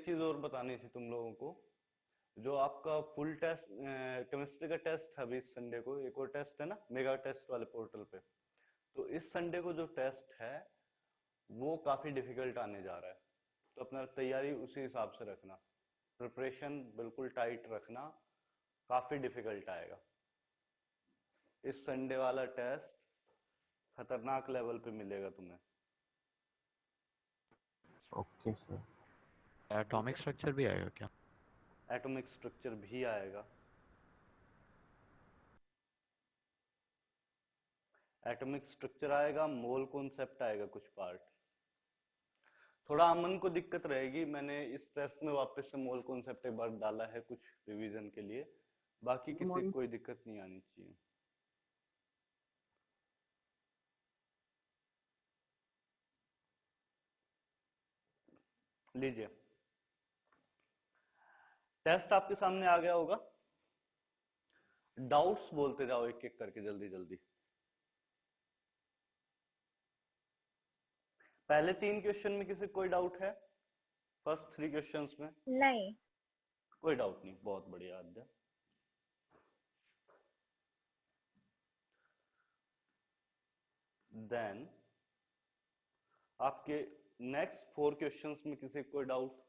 एक चीज और बतानी थी तुम लोगों को। जो आपका फुल टेस्ट केमिस्ट्री का टेस्ट है अभी इस संडे को, एक और टेस्ट है ना मेगा टेस्ट वाले पोर्टल पे, तो इस संडे को जो टेस्ट है वो काफी डिफिकल्ट आने जा रहा है। तो अपना तैयारी उसी हिसाब से रखना, प्रिपरेशन बिल्कुल टाइट रखना, काफी डिफिकल्ट आएगा। इस संडे वाला टेस्ट खतरनाक लेवल पे मिलेगा तुम्हें। Okay sir. एटॉमिक स्ट्रक्चर भी आएगा क्या? एटॉमिक स्ट्रक्चर भी आएगा। एटॉमिक स्ट्रक्चर आएगा, मोल कॉन्सेप्ट आएगा कुछ पार्ट। थोड़ा अमन को दिक्कत रहेगी, मैंने इस टेस्ट में वापस से मोल कॉन्सेप्ट एक बार डाला है कुछ रिवीजन के लिए, बाकी किसी को कोई दिक्कत नहीं आनी चाहिए। लीजिए टेस्ट आपके सामने आ गया होगा। डाउट्स बोलते जाओ एक एक करके जल्दी जल्दी। पहले 3 क्वेश्चन में किसी कोई डाउट है? फर्स्ट 3 क्वेश्चंस में नहीं, कोई डाउट नहीं, बहुत बढ़िया आद्या। देन आपके नेक्स्ट 4 क्वेश्चंस में किसी कोई डाउट?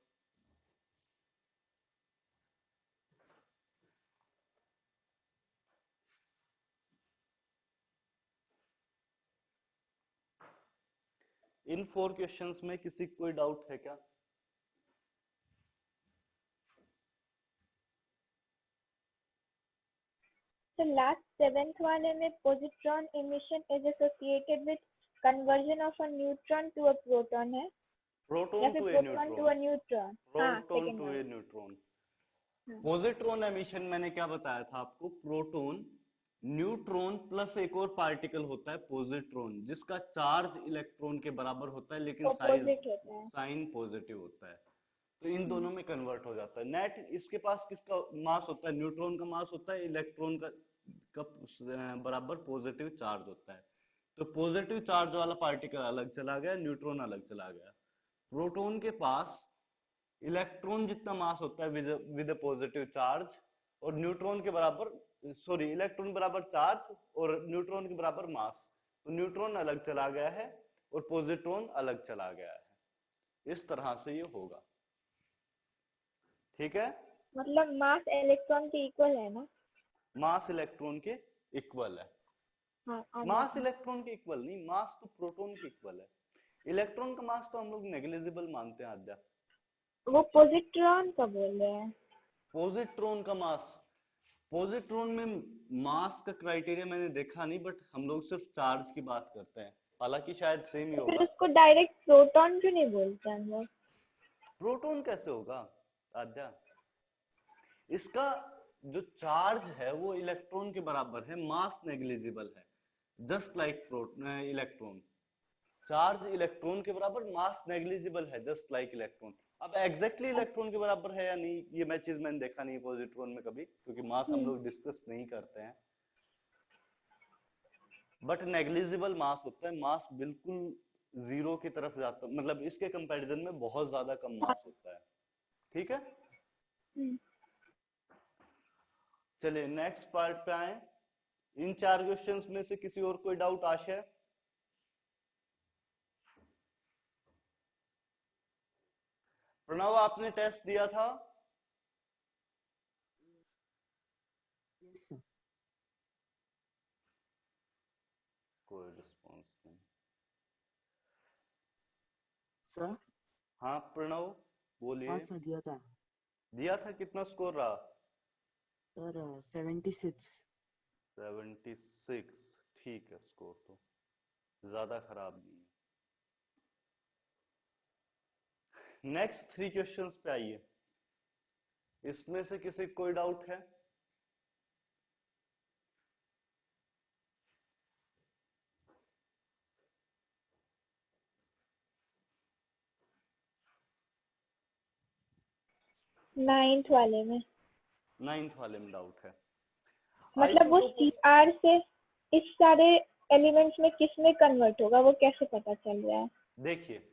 इन 4 क्वेश्चंस में किसी कोई डाउट है क्या? तो लास्ट 7th वाले में positron emission is associated with conversion of a neutron to a proton है, या प्रोटॉन फिर to a proton to a neutron, neutron। हाँ, प्रोटॉन second टू ए वाला। न्यूट्रॉन। हाँ। पॉजिट्रॉन एमिशन मैंने क्या बताया था आपको? प्रोटॉन न्यूट्रॉन प्लस एक और पार्टिकल होता है पॉजिट्रॉन, जिसका चार्ज इलेक्ट्रॉन के बराबर होता है लेकिन Opposite होता है। साइन पॉजिटिव होता है। तो इन दोनों में कन्वर्ट हो जाता है। नेट इसके पास किसका मास होता है? न्यूट्रॉन का मास होता है, इलेक्ट्रॉन का बराबर पॉजिटिव चार्ज होता है। तो पॉजिटिव चार्ज वाला पार्टिकल अलग चला गया, न्यूट्रॉन अलग चला गया। प्रोटॉन के पास इलेक्ट्रॉन जितना मास होता है विद पॉजिटिव चार्ज, और न्यूट्रॉन के बराबर, सॉरी, इलेक्ट्रॉन बराबर चार्ज और न्यूट्रॉन के बराबर मास। तो न्यूट्रॉन अलग चला गया है और पॉजिट्रॉन अलग चला गया है। इस तरह से ये होगा, ठीक है? मतलब मास इलेक्ट्रॉन के इक्वल है ना? मास इलेक्ट्रॉन के इक्वल है। हाँ, मास इलेक्ट्रॉन के इक्वल नहीं, मास तो प्रोटॉन के इक्वल है। इलेक्ट्रॉन का मास तो हम लोग नेग्लिजिबल मानते हैं आद्या। वो पोजिट्रॉन का बोल रहे हैं। पॉजिट्रॉन का मास, पॉजिट्रॉन में मास का क्राइटेरिया मैंने देखा नहीं, बट हम लोग सिर्फ चार्ज की बात करते हैं, हालांकि शायद सेम ही तो फिर होगा। उसको डायरेक्ट प्रोटॉन क्यों नहीं बोलते हैं लोग? प्रोटॉन कैसे होगा आद्या? इसका जो चार्ज है वो इलेक्ट्रॉन के बराबर है, मास नेग्लिजिबल है, just like electron. Charge electron के बराबर, मास नेग्लिजिबल है, जस्ट लाइक इलेक्ट्रॉन। अब एग्जैक्टली इलेक्ट्रॉन के बराबर है या नहीं, ये मैं चीज मैंने देखा नहीं पॉजिट्रॉन में कभी, क्योंकि मास हम लोग डिस्कस नहीं करते हैं। बट नेग्लिजिबल मास होता है, मास बिल्कुल जीरो की तरफ जाता है, मतलब इसके कंपैरिजन में बहुत ज्यादा कम मास होता है, ठीक है? चलिए नेक्स्ट पार्ट पे आए। इन 4 क्वेश्चंस में से किसी और कोई डाउट? आशय, प्रणव, आपने टेस्ट दिया था? कोई रिस्पॉन्स नहीं सर। हाँ प्रणव बोलिए। हाँ सर, दिया था। दिया था, कितना स्कोर रहा? सर 76। 76, ठीक है, स्कोर तो ज्यादा खराब नहीं है। नेक्स्ट 3 क्वेश्चंस पे आइए। इसमें से किसी कोई डाउट है? नाइन्थ वाले में। 9th वाले में डाउट है? मतलब वो CR से इस सारे एलिमेंट्स में किस में कन्वर्ट होगा, वो कैसे पता चल रहा है? देखिए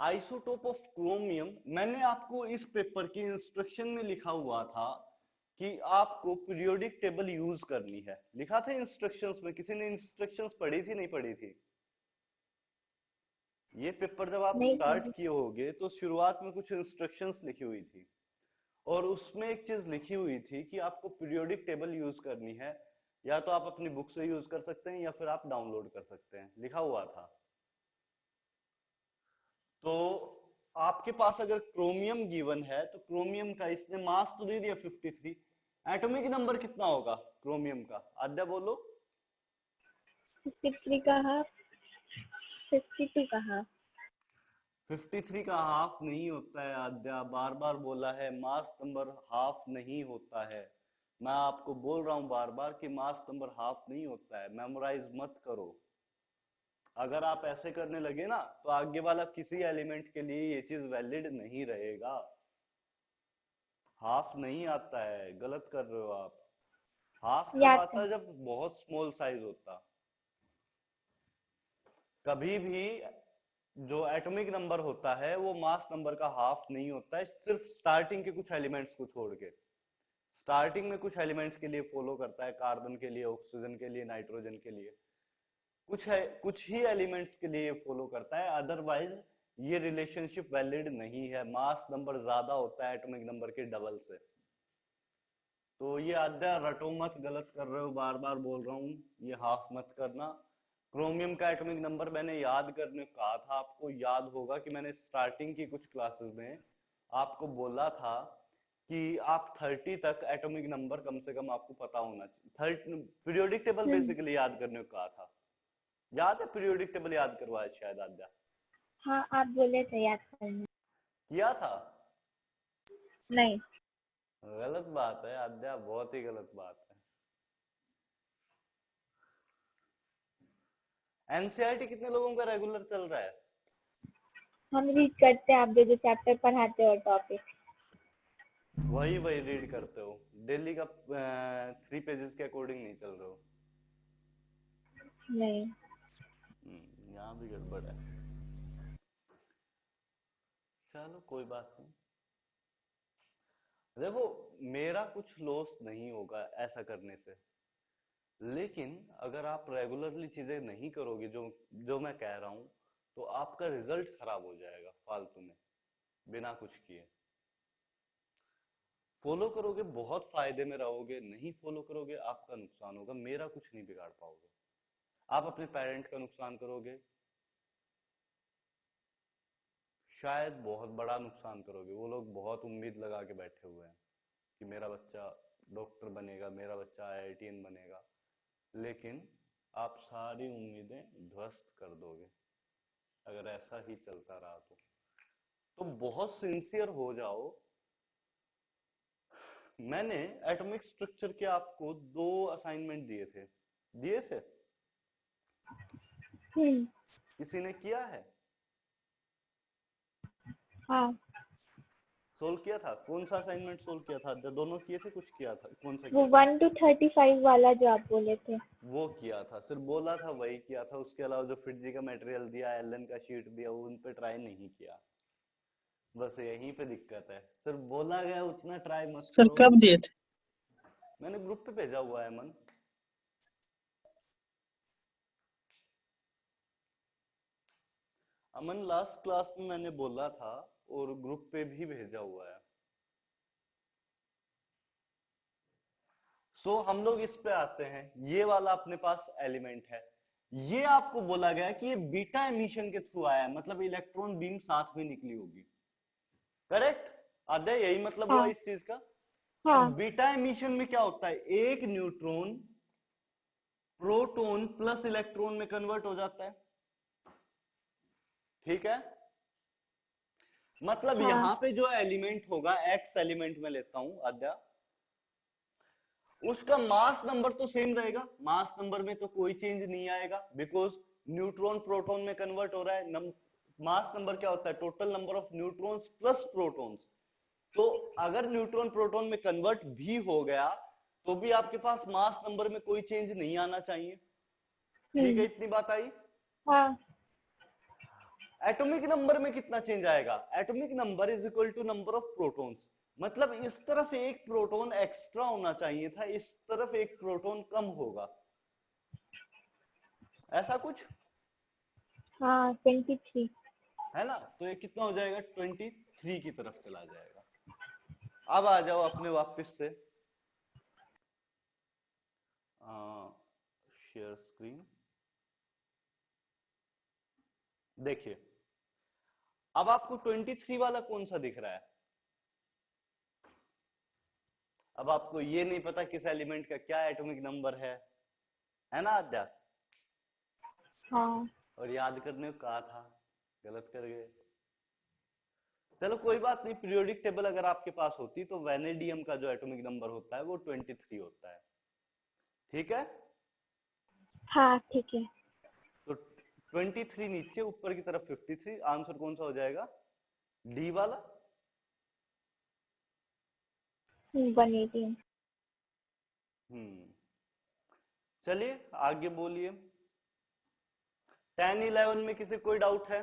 आइसोटोप ऑफ क्रोमियम, मैंने आपको इस पेपर की इंस्ट्रक्शन में लिखा हुआ था कि आपको पीरियोडिक टेबल यूज करनी है, लिखा था इंस्ट्रक्शंस में। किसी ने इंस्ट्रक्शंस पढ़ी थी, नहीं पढ़ी थी? ये पेपर जब आप नहीं स्टार्ट पढ़ी। किए होगे तो शुरुआत में कुछ इंस्ट्रक्शंस लिखी हुई थी, और उसमें एक चीज लिखी हुई थी कि आपको पीरियोडिक टेबल यूज करनी है। या तो आप अपनी बुक से यूज कर सकते हैं या फिर आप डाउनलोड कर सकते हैं, लिखा हुआ था। तो आपके पास अगर क्रोमियम गिवन है तो क्रोमियम का इसने मास तो दे दिया 53, एटॉमिक नंबर कितना होगा क्रोमियम का? आद्या बोलो। 53 का हाफ, 52 का हाफ। 53 का हाफ नहीं होता है आद्या, बार बार बोला है मास नंबर हाफ नहीं होता है। मैं आपको बोल रहा हूं बार बार कि मास नंबर हाफ नहीं होता है, मेमोराइज मत करो। अगर आप ऐसे करने लगे ना तो आगे वाला किसी एलिमेंट के लिए ये चीज वैलिड नहीं रहेगा। हाफ नहीं आता है, गलत कर रहे हो आप। हाफ तब याद आता था। है जब बहुत स्मॉल साइज होता। कभी भी जो एटॉमिक नंबर होता है वो मास नंबर का हाफ नहीं होता है, सिर्फ स्टार्टिंग के कुछ एलिमेंट्स को छोड़ के। स्टार्टिंग में कुछ एलिमेंट्स के लिए फॉलो करता है, कार्बन के लिए, ऑक्सीजन के लिए, नाइट्रोजन के लिए, कुछ ही एलिमेंट्स के लिए फॉलो करता है। अदरवाइज ये रिलेशनशिप वैलिड नहीं है। मास नंबर ज्यादा होता है एटॉमिक नंबर के डबल से। तो ये आद्या रटो मत, गलत कर रहे हो, बार बार बोल रहा हूँ, ये हाफ मत करना। क्रोमियम का एटॉमिक नंबर मैंने याद करने को कहा था, आपको याद होगा कि मैंने स्टार्टिंग की कुछ क्लासेस में आपको बोला था कि आप 30 तक एटॉमिक नंबर कम से कम आपको पता होना चाहिए। पीरियोडिक टेबल बेसिकली याद करने को कहा था, याद है? पीरियोडिक टेबल याद करवाया शायद आद्या, हाँ, आप बोले थे याद करने। किया था? नहीं। गलत बात है आद्या, बहुत ही गलत बात है। एनसीईआरटी कितने लोगों का रेगुलर चल रहा है? हम रीड करते हैं, आप जो जो चैप्टर पढ़ाते हो टॉपिक। वही वही रीड करते हो डेली का? 3 पेजेस के अकॉर्डिंग नहीं चल रहे हो? नहीं। यहाँ भी गड़बड़ है। चलो कोई बात नहीं। देखो, मेरा कुछ लॉस नहीं होगा ऐसा करने से, लेकिन अगर आप रेगुलरली चीजें नहीं करोगे जो जो मैं कह रहा हूं, तो आपका रिजल्ट खराब हो जाएगा फालतू में, बिना कुछ किए। फॉलो करोगे बहुत फायदे में रहोगे, नहीं फॉलो करोगे आपका नुकसान होगा। मेरा कुछ नहीं बिगाड़ पाओगे, आप अपने पेरेंट का नुकसान करोगे, शायद बहुत बड़ा नुकसान करोगे। वो लोग बहुत उम्मीद लगा के बैठे हुए हैं कि मेरा बच्चा डॉक्टर बनेगा, मेरा बच्चा आईआईटीएन बनेगा, लेकिन आप सारी उम्मीदें ध्वस्त कर दोगे अगर ऐसा ही चलता रहा तो बहुत सिंसियर हो जाओ। मैंने एटॉमिक स्ट्रक्चर के आपको 2 असाइनमेंट दिए थे? किसी ने किया है? हाँ। सोल्व किया था? कौन सा असाइनमेंट सोल्व किया था? दोनों किए थे? कुछ किया था? कौन सा वो किया था? 1 to 35 वाला जो आप बोले थे। वो किया था, सिर्फ बोला था वही किया था। उसके अलावा जो फिटजी का मटेरियल दिया, एलन का शीट दिया, उन पे ट्राई नहीं किया। बस यहीं पे दिक्कत है, सिर्फ बोला गया उतना ट्राई मत सर करो। कब दिए थे? मैंने ग्रुप पे भेजा हुआ है मन। अमन, लास्ट क्लास में मैंने बोला था और ग्रुप पे भी भेजा हुआ है। हम लोग इस पे आते हैं। ये वाला अपने पास एलिमेंट है, ये आपको बोला गया कि ये बीटा एमिशन के थ्रू आया है, मतलब इलेक्ट्रॉन बीम साथ में निकली होगी। करेक्ट आद्या? यही मतलब हुआ हाँ। इस चीज का। हाँ। अब बीटा एमिशन में क्या होता है, एक न्यूट्रॉन प्रोटॉन प्लस इलेक्ट्रॉन में कन्वर्ट हो जाता है, ठीक है? मतलब हाँ। यहां पे जो एलिमेंट होगा, एक्स एलिमेंट में लेता हूं आद्या, उसका मास नंबर तो सेम रहेगा, मास नंबर में तो कोई चेंज नहीं आएगा, बिकॉज न्यूट्रॉन प्रोटॉन में कन्वर्ट हो रहा है। मास नंबर क्या होता है? Total number of neutrons plus protons. तो अगर न्यूट्रॉन प्रोटॉन में कन्वर्ट भी हो गया तो भी आपके पास मास नंबर में कोई चेंज नहीं आना चाहिए, ठीक है? इतनी बात आई? हाँ। एटॉमिक नंबर में कितना चेंज आएगा? Atomic number is equal to number of protons. मतलब इस तरफ एक प्रोटॉन एक्स्ट्रा होना चाहिए था, इस तरफ एक प्रोटॉन कम होगा, ऐसा कुछ हाँ 23। है ना? तो ये कितना हो जाएगा? 23 की तरफ चला जाएगा। अब आ जाओ अपने वापस से शेयर स्क्रीन। देखिए अब आपको 23 वाला कौन सा दिख रहा है? अब आपको ये नहीं पता किस एलिमेंट का क्या एटॉमिक नंबर है ना आद्या? हाँ और याद करने को कहा था, गलत कर गए। चलो कोई बात नहीं, पीरियोडिक टेबल अगर आपके पास होती तो वेनेडियम का जो एटॉमिक नंबर होता है वो 23 होता है, ठीक है? हाँ ठीक है। तो 23 नीचे, ऊपर की तरफ 53। आंसर कौन सा हो जाएगा? डी वाला। 118। चलिए आगे बोलिए। 10 11 में किसी कोई डाउट है?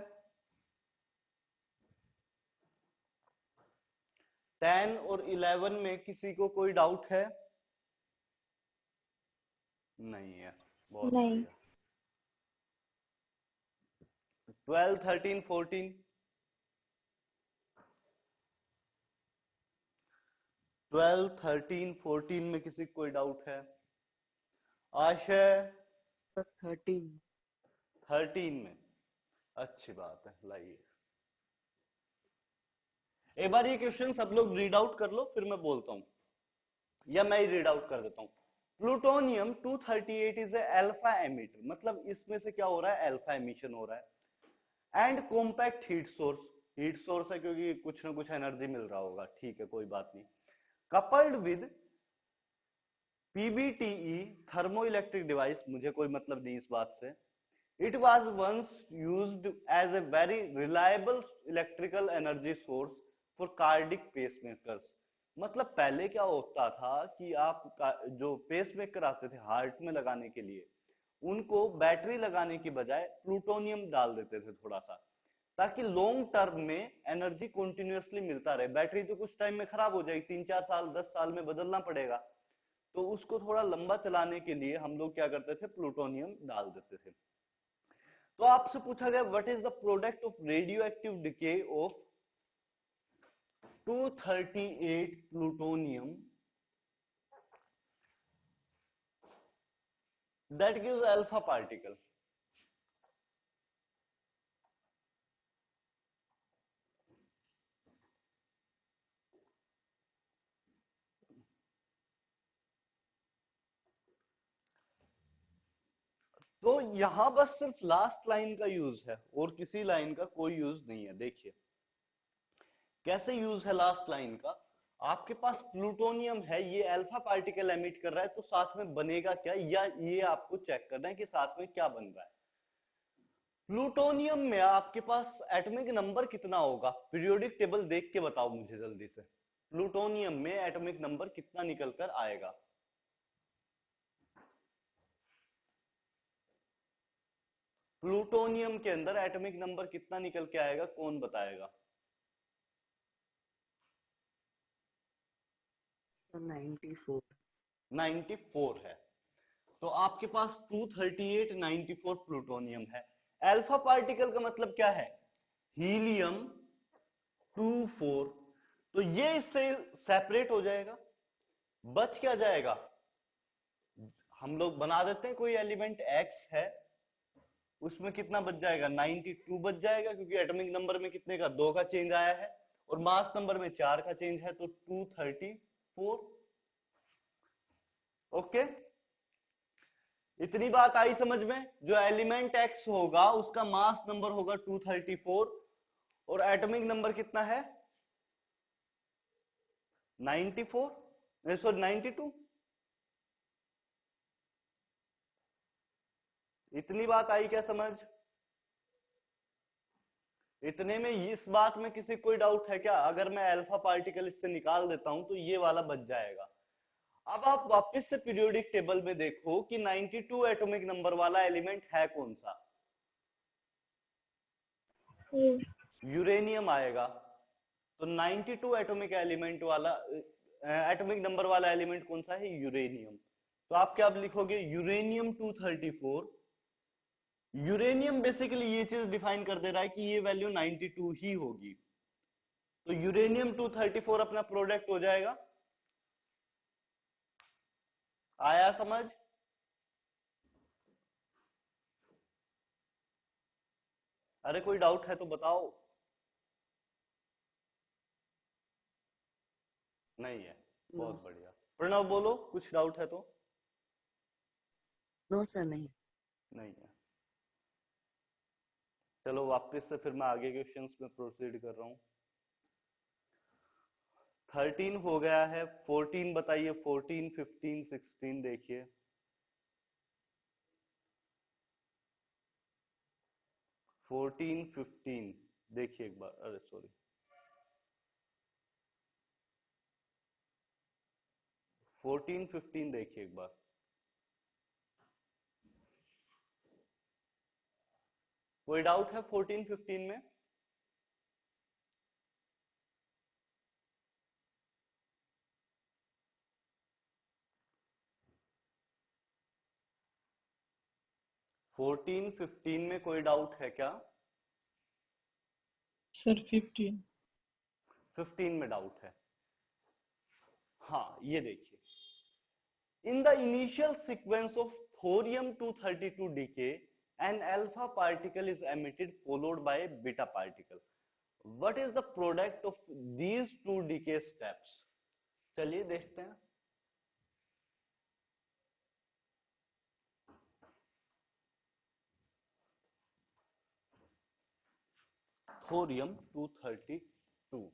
10 और 11 में किसी को कोई डाउट है? नहीं है, बहुत नहीं। बढ़िया। 12 13 14 12 13 14 में किसी को कोई डाउट है? आशय 13। 13 में, अच्छी बात है, लाइए एक बार ये क्वेश्चन सब लोग रीड आउट कर लो, फिर मैं बोलता हूं, या मैं ही रीड आउट कर देता हूं। प्लूटोनियम 238 इज अल्फा एमिटर, मतलब इसमें से क्या हो रहा है? अल्फा एमिशन हो रहा है। And compact heat source, heat source है क्योंकि कुछ ना कुछ एनर्जी मिल रहा होगा, ठीक है कोई बात नहीं। Coupled with PBTE thermo electric device, मुझे कोई मतलब नहीं इस बात से। It was once used as a very reliable electrical energy source for cardiac pacemakers। मतलब पहले क्या होता था कि आप जो पेसमेकर आते थे हार्ट में लगाने के लिए, उनको बैटरी लगाने की बजाय प्लूटोनियम डाल देते थे थोड़ा सा, ताकि लॉन्ग टर्म में एनर्जी कंटिन्यूअसली मिलता रहे। बैटरी तो कुछ टाइम में खराब हो जाएगी, 3 4 साल 10 साल में बदलना पड़ेगा, तो उसको थोड़ा लंबा चलाने के लिए हम लोग क्या करते थे? प्लूटोनियम डाल देते थे। तो आपसे पूछा गया what is the product of radio active decay of 238 plutonium that gives alpha particle. तो यहां बस सिर्फ लास्ट लाइन का यूज है और किसी लाइन का कोई यूज नहीं है। देखिए कैसे यूज है लास्ट लाइन का। आपके पास प्लूटोनियम है, ये अल्फा पार्टिकल एमिट कर रहा है, तो साथ में बनेगा क्या, या ये आपको चेक करना है कि साथ में क्या बन रहा है। प्लूटोनियम में आपके पास एटॉमिक नंबर कितना होगा? पीरियोडिक टेबल देख के बताओ मुझे जल्दी से, प्लूटोनियम में एटॉमिक नंबर कितना निकल कर आएगा? प्लूटोनियम के अंदर एटॉमिक नंबर कितना निकल के आएगा, कौन बताएगा? 94। 94 है। तो आपके पास 238 94 प्लूटोनियम है। अल्फा पार्टिकल का मतलब क्या है? हीलियम 24। तो ये इससे सेपरेट हो जाएगा, बच क्या जाएगा? हम लोग बना देते हैं, कोई एलिमेंट एक्स है, उसमें कितना बच जाएगा? 92 बच जाएगा, क्योंकि एटॉमिक नंबर में कितने का? 2 का चेंज आया है, और मास नंबर में 4 का चेंज है, तो 234। ओके, इतनी बात आई समझ में? जो एलिमेंट एक्स होगा उसका मास नंबर होगा 234, और एटॉमिक नंबर कितना है? 94, सॉरी 92। इतनी बात आई क्या समझ? इतने में इस बात में किसी कोई डाउट है क्या? अगर मैं अल्फा पार्टिकल इससे निकाल देता हूं तो ये वाला बच जाएगा। अब आप वापस से पीरियोडिक टेबल में देखो कि 92 एटॉमिक नंबर वाला एलिमेंट है कौन सा? Yes. यूरेनियम आएगा। तो 92 एटॉमिक एलिमेंट वाला एटॉमिक नंबर वाला एलिमेंट कौन सा है? यूरेनियम। तो आप क्या लिखोगे? यूरेनियम 234। यूरेनियम बेसिकली ये चीज डिफाइन कर दे रहा है कि ये वैल्यू 92 ही होगी। तो यूरेनियम 234 अपना प्रोडक्ट हो जाएगा। आया समझ? अरे कोई डाउट है तो बताओ। नहीं है? नो बहुत बढ़िया। प्रणव बोलो, कुछ डाउट है तो? नो सर, नहीं। नहीं है। चलो वापस से फिर मैं आगे के क्वेश्चंस में प्रोसीड कर रहा हूं। 13 हो गया है, 14 बताइए। 14, 15, 16 देखिए। 14, 15 देखिए एक बार। अरे सॉरी, 14, 15 देखिए एक बार। कोई डाउट है 14, 15 में? फोर्टीन 15 में कोई डाउट है क्या? सर 15। 15 में डाउट है? हाँ, ये देखिए। In the initial sequence of thorium-232 decay, an alpha particle is emitted followed by a beta particle. What is the product of these two decay steps? चलिए देखते हैं। Thorium-232।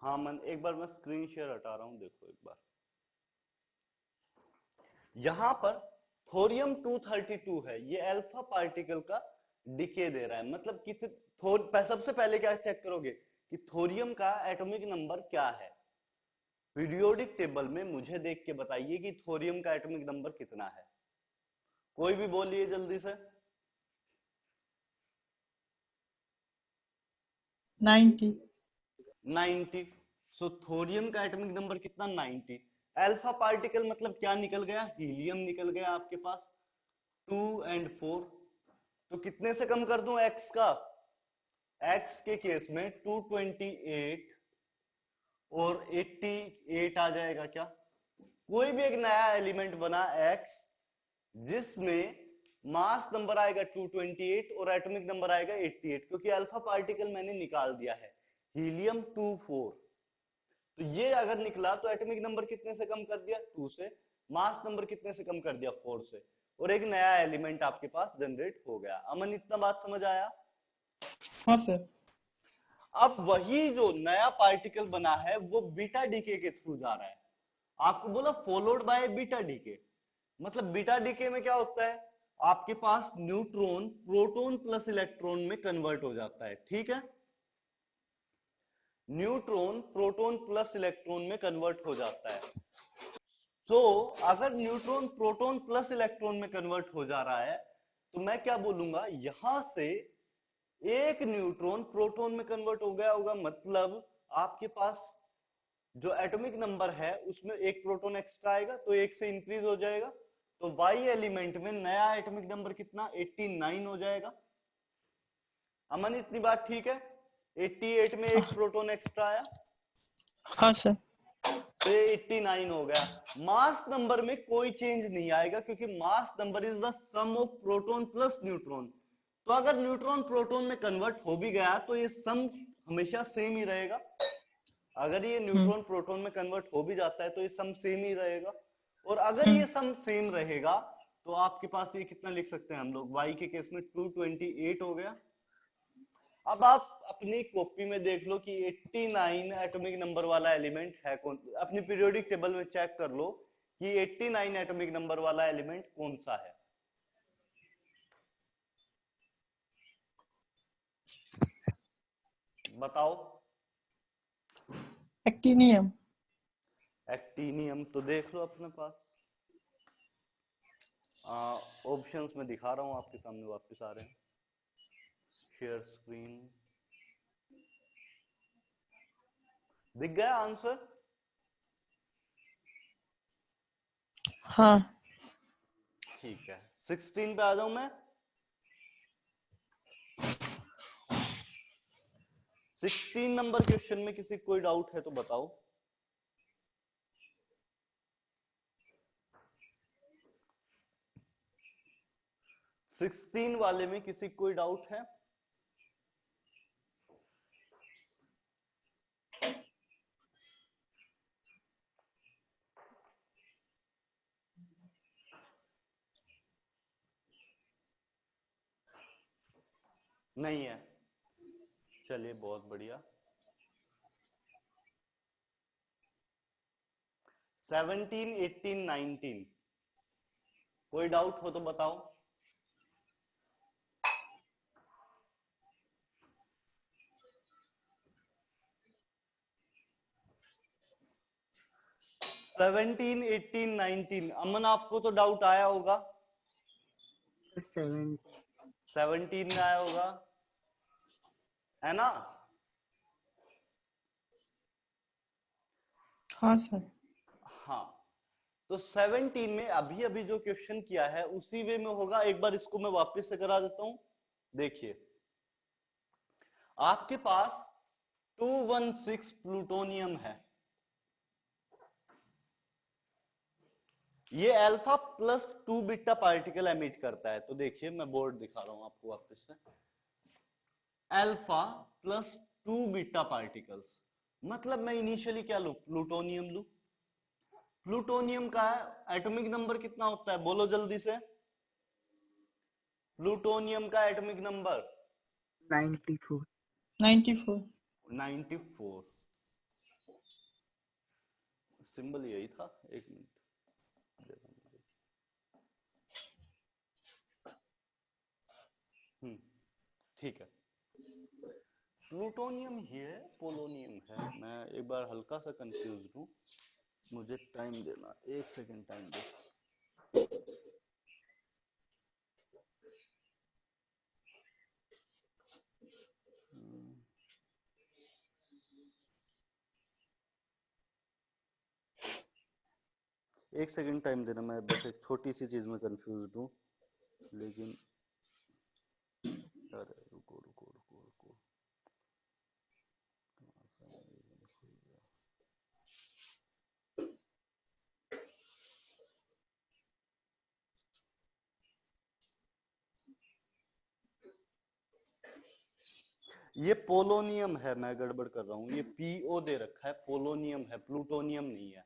हाँ मन, एक बार मैं स्क्रीन शेयर हटा रहा हूं, देखो एक बार। यहां पर थोरियम 232 है, ये अल्फा पार्टिकल का डिके दे रहा है। मतलब कि सबसे पहले क्या चेक करोगे कि थोरियम का एटॉमिक नंबर क्या है। पीरियोडिक टेबल में मुझे देख के बताइए कि थोरियम का एटॉमिक नंबर कितना है। कोई भी बोलिए जल्दी से। 90। 90। सो थोरियम का एटॉमिक नंबर कितना? 90। अल्फा पार्टिकल मतलब क्या निकल गया? हीलियम निकल गया आपके पास। 2 और 4। तो कितने से कम कर दूं x का? x के केस में 228 और 88 आ जाएगा क्या? कोई भी एक नया एलिमेंट बना x जिसमें मास नंबर आएगा 228 और एटॉमिक नंबर आएगा 88, क्योंकि अल्फा पार्टिकल मैंने निकाल दिया है हीलियम 24। तो ये अगर निकला तो एटॉमिक नंबर कितने से कम कर दिया? 2 से। मास नंबर कितने से कम कर दिया? 4 से। और एक नया एलिमेंट आपके पास जनरेट हो गया। अमन, इतना बात समझ आया? हाँ सर। अब वही जो नया पार्टिकल बना है वो बीटा डीके के थ्रू जा रहा है। आपको बोला फॉलोड बाय बीटा डीके। मतलब बीटा डीके में क्या होता है? आपके पास न्यूट्रॉन प्रोटॉन प्लस इलेक्ट्रॉन में कन्वर्ट हो जाता है। ठीक है, न्यूट्रॉन प्रोटॉन प्लस इलेक्ट्रॉन में कन्वर्ट हो जाता है। तो अगर न्यूट्रॉन प्रोटॉन प्लस इलेक्ट्रॉन में कन्वर्ट हो जा रहा है तो मैं क्या बोलूंगा, यहां से एक न्यूट्रॉन प्रोटॉन में कन्वर्ट हो गया होगा। मतलब आपके पास जो एटॉमिक नंबर है उसमें एक प्रोटॉन एक्स्ट्रा आएगा तो एक से इंक्रीज हो जाएगा। तो वाई एलिमेंट में नया एटॉमिक नंबर कितना? 89 हो जाएगा। अमन, इतनी बात ठीक है? 88 में एक प्रोटॉन एक्स्ट्रा आया हाँ सर। तो ये 89 हो गया। मास नंबर में कोई चेंज नहीं आएगा क्योंकि mass number is the sum of proton plus neutron. तो अगर न्यूट्रॉन प्रोटॉन में कन्वर्ट हो भी गया तो ये सम हमेशा सेम ही रहेगा। अगर ये न्यूट्रॉन प्रोटॉन में कन्वर्ट हो भी जाता है तो ये सम सेम ही रहेगा। और अगर ये सम सेम रहेगा तो आपके पास ये कितना लिख सकते हैं हम लोग? y के केस में 228 हो गया। अब आप अपनी कॉपी में देख लो कि 89 एटॉमिक नंबर वाला एलिमेंट है कौन, अपनी पीरियोडिक टेबल में चेक कर लो कि 89 एटॉमिक नंबर वाला एलिमेंट कौन सा है। बताओ। Actinium. एक्टिनियम तो देख लो अपने पास, ऑप्शंस में दिखा रहा हूं आपके सामने, वापस आ रहे हैं। शेयर स्क्रीन, दिख गया आंसर? हाँ। ठीक है, 16 पे आ जाऊं मैं। 16 नंबर क्वेश्चन में किसी कोई डाउट है तो बताओ। सिक्सटीन वाले में किसी कोई डाउट है? नहीं है, चलिए बहुत बढ़िया। 17, 18, 19 कोई डाउट हो तो बताओ। सेवनटीन, 18, 19, अमन आपको तो डाउट आया होगा। 7. 17 में आया होगा, है ना? हाँ सर। हाँ, तो 17 में अभी अभी जो क्वेश्चन किया है उसी वे में होगा। एक बार इसको मैं वापस से करा देता हूं। देखिए, आपके पास 216 प्लूटोनियम है, ये alpha plus 2 beta particle emit करता है। तो देखिए मैं बोर्ड दिखा रहा हूं आपको वापस से। अल्फा प्लस 2 बीटा पार्टिकल्स, मतलब मैं इनिशियली क्या लूं? प्लूटोनियम लूं। प्लूटोनियम का एटॉमिक नंबर कितना होता है, बोलो जल्दी से। प्लूटोनियम का एटॉमिक नंबर 94. 94. 94। सिंबल यही था, एक मिनट दे रहा हूं मुझे। ठीक है, प्लूटोनियम ही है, पोलोनियम है। मैं एक बार हल्का सा कंफ्यूज हूं, मुझे टाइम देना, एक सेकंड टाइम दे। एक सेकंड टाइम देना, मैं बस एक छोटी सी चीज में कंफ्यूज हूँ, लेकिन अरे रुको रुको रुको रुको, कहाँ सा मेरे खुल गया। ये पोलोनियम है, मैं गड़बड़ कर रहा हूँ, ये पीओ दे रखा है, पोलोनियम है, प्लूटोनियम नहीं है।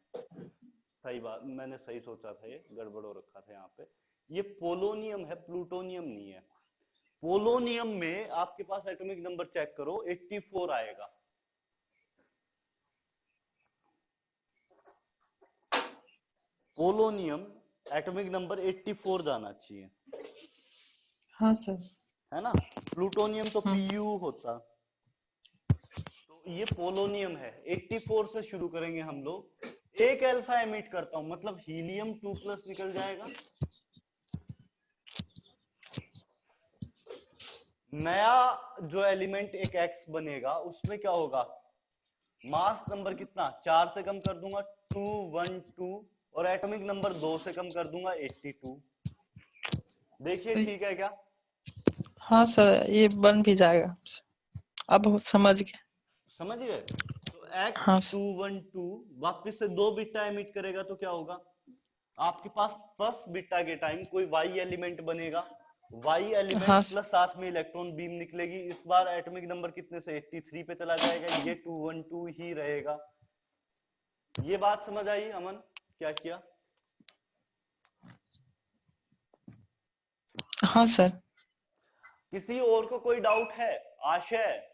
सही बात, मैंने सही सोचा था, ये गड़बड़ हो रखा था यहाँ पे। ये पोलोनियम है, प्लूटोनियम नहीं है। पोलोनियम में आपके पास एटॉमिक नंबर चेक करो, 84 आएगा। पोलोनियम एटॉमिक नंबर 84 जाना चाहिए, हाँ सर। है ना? प्लूटोनियम तो हाँ। पीयू होता। तो ये पोलोनियम है, 84 से शुरू करेंगे हम लोग। एक अल्फा एमिट करता हूं, मतलब हीलियम 2+ निकल जाएगा। नया जो एलिमेंट एक एक्स बनेगा उसमें क्या होगा? मास नंबर कितना, 4 से कम कर दूंगा 212, और एटॉमिक नंबर 2 से कम कर दूंगा 82। देखिए सही। ठीक है क्या? हाँ सर, ये बन भी जाएगा। अब समझ गए। समझ गए? तो एक्स हाँ सर। 212 वापिस से 2 बीटा एमिट करेगा तो क्या होगा? आपके पास फर्स्ट बीटा के टाइम कोई वाई एलिमेंट बनेगा, वाई एलिमेंट हाँ प्लस साथ में इलेक्ट्रॉन बीम निकलेगी। इस बार एटॉमिक नंबर कितने से 83 पे चला जाएगा, ये 212 ही रहेगा। ये बात समझ आई अमन? क्या किया? हाँ सर। किसी और को कोई डाउट है? आशय,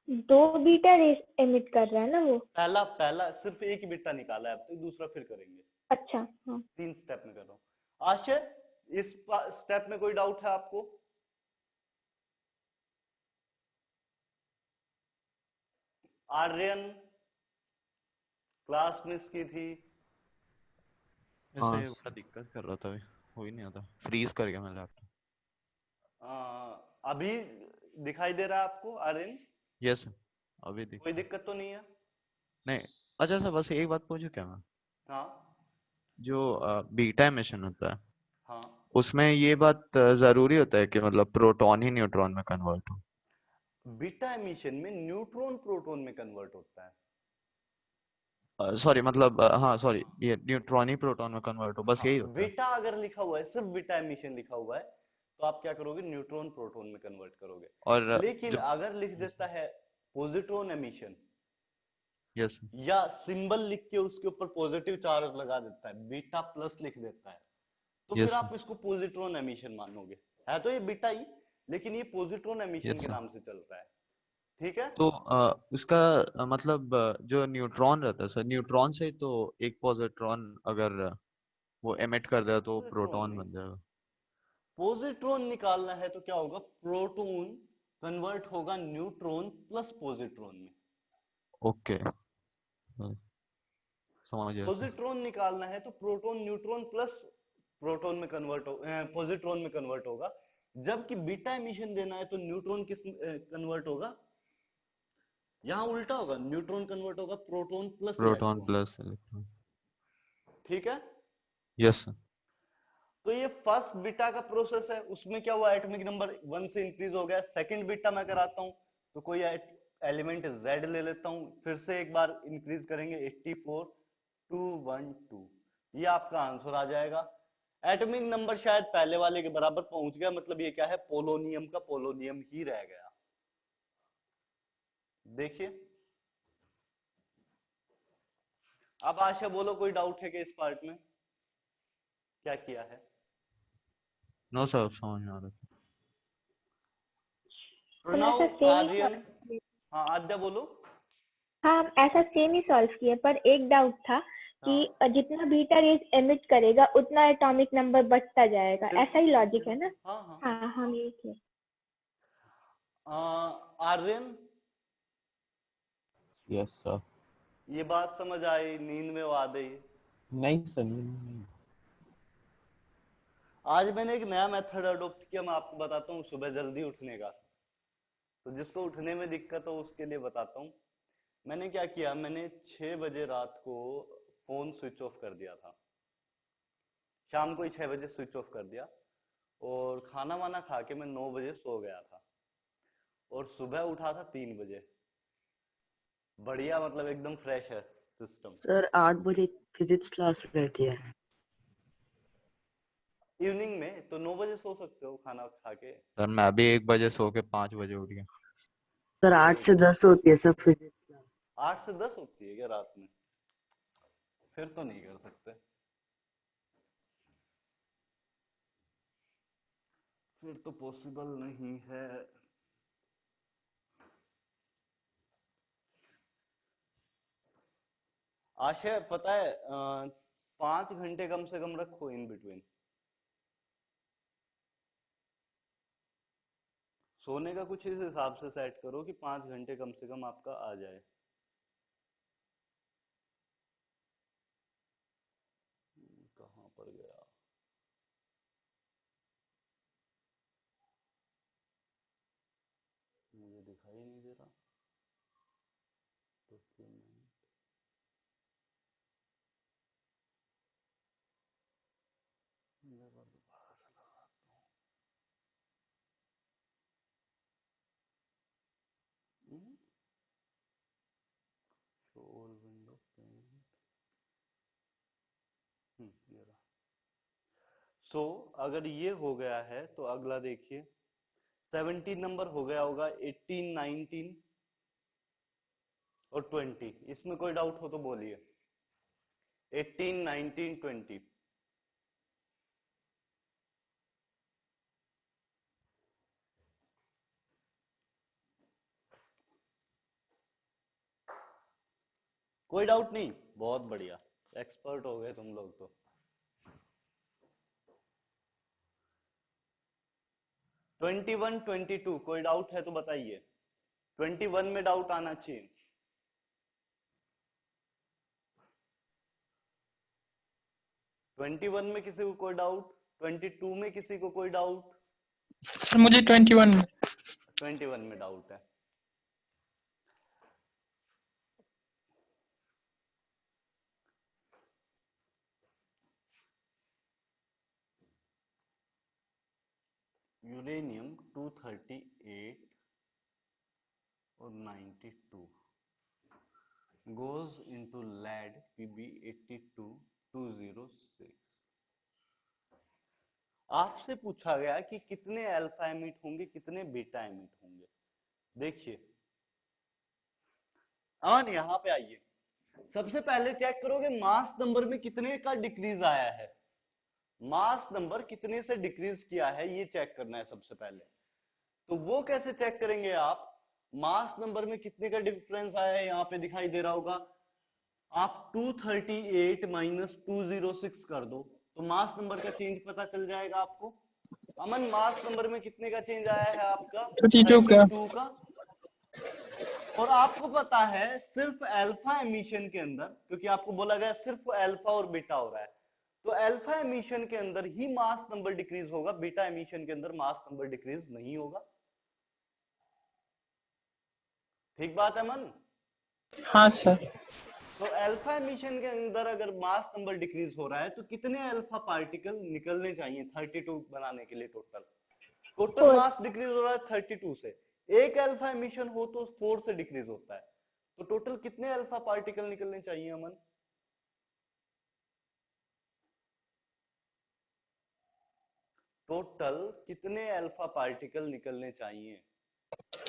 दो बीटा रेस एमिट कर रहा है ना वो। पहला पहला सिर्फ एक ही बीटा निकाला है अब तक, दूसरा फिर करेंगे। अच्छा हाँ। 3 स्टेप में कर रहा हूँ। आशय, इस स्टेप में कोई डाउट है आपको? आर्यन, क्लास मिस की थी। ऐसे हाँ बड़ा दिक्कत कर रहा था, हो ही नहीं आता, फ्रीज कर गया मेरा लैपटॉप। अभी दिखाई दे रहा है आपको आर्यन? यस अभी दिख कोई दिक्कत तो नहीं है? नहीं। अच्छा सर, बस एक बात पूछूं क्या मैं? हाँ जो बीटा एमिशन होता है, हाँ। उसमें ये बात जरूरी होता है कि मतलब प्रोटॉन ही न्यूट्रॉन में कन्वर्ट हो? बीटा एमिशन में न्यूट्रॉन प्रोटॉन में कन्वर्ट होता है। सॉरी मतलब हाँ सॉरी, ये न्यूट्रॉन ही प्रोटॉन में कन्वर्ट हो, बस हाँ, यही होता है? बीटा अगर लिखा हुआ है, सिर्फ बीटा एमिशन लिखा हुआ है, तो आप क्या करोगे, न्यूट्रॉन प्रोटॉन में कन्वर्ट करोगे। और लेकिन जब अगर लिख देता है पॉजिट्रॉन एमिशन, यस या सिंबल लिख के उसके ऊपर पॉजिटिव चार्ज लगा देता है, बीटा प्लस लिख देता है, तो फिर यस आप इसको पॉजिट्रॉन एमिशन मानोगे। है तो ये बीटा ही, लेकिन ये पॉजिट्रॉन एमिशन यस के सर। नाम से चलता है। ठीक है। तो उसका मतलब जो न्यूट्रॉन रहता है सर, न्यूट्रॉन से तो एक पॉजिट्रॉन अगर वो एमिट कर दिया तो पॉजिट्रॉन प्रोटॉन नहीं, बन जाएगा? पॉजिट्रॉन निकालना है तो क्या होगा, प्रोटॉन कन्वर्ट होगा न्यूट्रॉन प्लस पॉजिट्रॉन में। ओके, समझ गया सर। पॉजिट्रॉन निकालना है तो प्रोटॉन न्यूट्रॉन प्लस प्रोटॉन में कन्वर्ट हो पॉजिट्रॉन में कन्वर्ट होगा। जबकि बीटा एमिशन देना है तो न्यूट्रॉन किस कन्वर्ट होगा, यहां उल्टा होगा, न्यूट्रॉन कन्वर्ट होगा प्रोटॉन प्लस प्रोटॉन इलेक्ट्रॉन में। Plus electron. ठीक है। Yes sir. तो ये फर्स्ट बीटा का प्रोसेस है, उसमें क्या हुआ, एटॉमिक नंबर 1 से इंक्रीज हो गया। सेकंड बीटा मैं कराता हूं, तो कोई एलिमेंट Z ले लेता हूं, फिर से एक बार इंक्रीज करेंगे 84 212, ये आपका आंसर आ जाएगा। एटॉमिक नंबर शायद पहले वाले के बराबर पहुंच गया, मतलब ये क्या है, पोलोनियम का पोलोनियम ही रह गया। देखिए, अब आशा बोलो कोई डाउट है कि इस पार्ट में क्या किया है? नो सर, समझ में आ रहा था। हम प्रणव, ऐसा सेम ही आर्यन, सॉल्व किए। हाँ आद्या बोलो। हाँ हम ऐसा सेम ही सॉल्व किए, पर एक डाउट था कि हाँ जितना बीटा रेज एमिट करेगा उतना एटॉमिक नंबर बढ़ता जाएगा, ऐसा बिल्कुल ही लॉजिक बिल्कुल, है ना। हाँ हाँ। हाँ हम यही किए। Aryan, yes sir. ये बात समझ आई, नींद में वो आ गई? नहीं सर, नहीं। आज मैंने एक नया मेथड अडॉप्ट किया, मैं आपको बताता हूँ, सुबह जल्दी उठने का। तो जिसको उठने में दिक्कत हो उसके लिए बताता हूँ। मैंने क्या किया, मैंने 6 बजे रात को फोन स्विच ऑफ कर दिया था, शाम को ही 6 बजे स्विच ऑफ कर दिया, और खाना वाना खा के मैं 9 बजे सो गया था, और सुबह उठा था 3 बजे। बढ़िया, मतलब एकदम फ्रेश है सिस्टम। सर 8 बजे फिजिक्स क्लास रहती है। इवनिंग में तो 9 बजे सो सकते हो खाना खा के। सर मैं भी 1 बजे सो के 5 बजे उठ गया। सर 8 से 10 होती है सर फिजिक्स क्लास। 8 से 10 होती है क्या रात में? फिर तो नहीं कर सकते, फिर तो पॉसिबल नहीं है। आशय पता है, 5 घंटे कम से कम रखो इन बिटवीन। सोने का कुछ इस हिसाब से सेट करो कि 5 घंटे कम से कम आपका आ जाए। कहाँ पर गया? मुझे दिखाई नहीं दे रहा डॉक्यूमेंट। दोबारा से लगाता हूँ। शोर विंडो पेंट, ये रहा। सो अगर ये हो गया है तो अगला देखिए, 17 नंबर हो गया होगा, 18 19 और 20। इसमें कोई डाउट हो तो बोलिए। 18 19 20। कोई डाउट नहीं? बहुत बढ़िया, एक्सपर्ट हो गए तुम लोग तो। 21, 22 कोई डाउट है तो बताइए। 21 में डाउट आना चाहिए। 21 में किसी को कोई डाउट? 22 में किसी को कोई डाउट? सर मुझे 21 में। 21 में डाउट है। यूरेनियम 238 और 92 goes into lead Pb82 206। आपसे पूछा गया कि कितने अल्फा एमिट होंगे, कितने बीटा एमिट होंगे। देखिए अमन यहां पे आइए, सबसे पहले चेक करोगे मास नंबर में कितने का डिक्रीज आया है। मास नंबर कितने से डिक्रीज किया है ये चेक करना है सबसे पहले। तो वो कैसे चेक करेंगे आप? मास नंबर में कितने का डिफरेंस आया है यहां पे दिखाई दे रहा होगा। आप 238 माइनस 206 कर दो तो मास नंबर का चेंज पता चल जाएगा आपको। अमन मास नंबर में कितने का चेंज आया है आपका? 32 का। 32 का। और आपको पता है सिर्फ अल्फा एमिशन के अंदर, क्योंकि आपको बोला गया सिर्फ अल्फा और बीटा हो रहा है, तो अल्फा एमिशन के अंदर ही मास नंबर डिक्रीज होगा, बीटा एमिशन के अंदर मास नंबर डिक्रीज नहीं होगा। ठीक बात है मन? हाँ सर। तो अल्फा एमिशन के अंदर अगर मास नंबर डिक्रीज हो रहा है तो कितने अल्फा पार्टिकल निकलने चाहिए 32 बनाने के लिए? Total Four. मास डिक्रीज हो रहा है 32 से। एक अल्फा एमिशन हो तो 4 से डिक्रीज होता है, तो टोटल कितने अल्फा पार्टिकल निकलने चाहिए अमन? टोटल कितने अल्फा पार्टिकल निकलने चाहिए?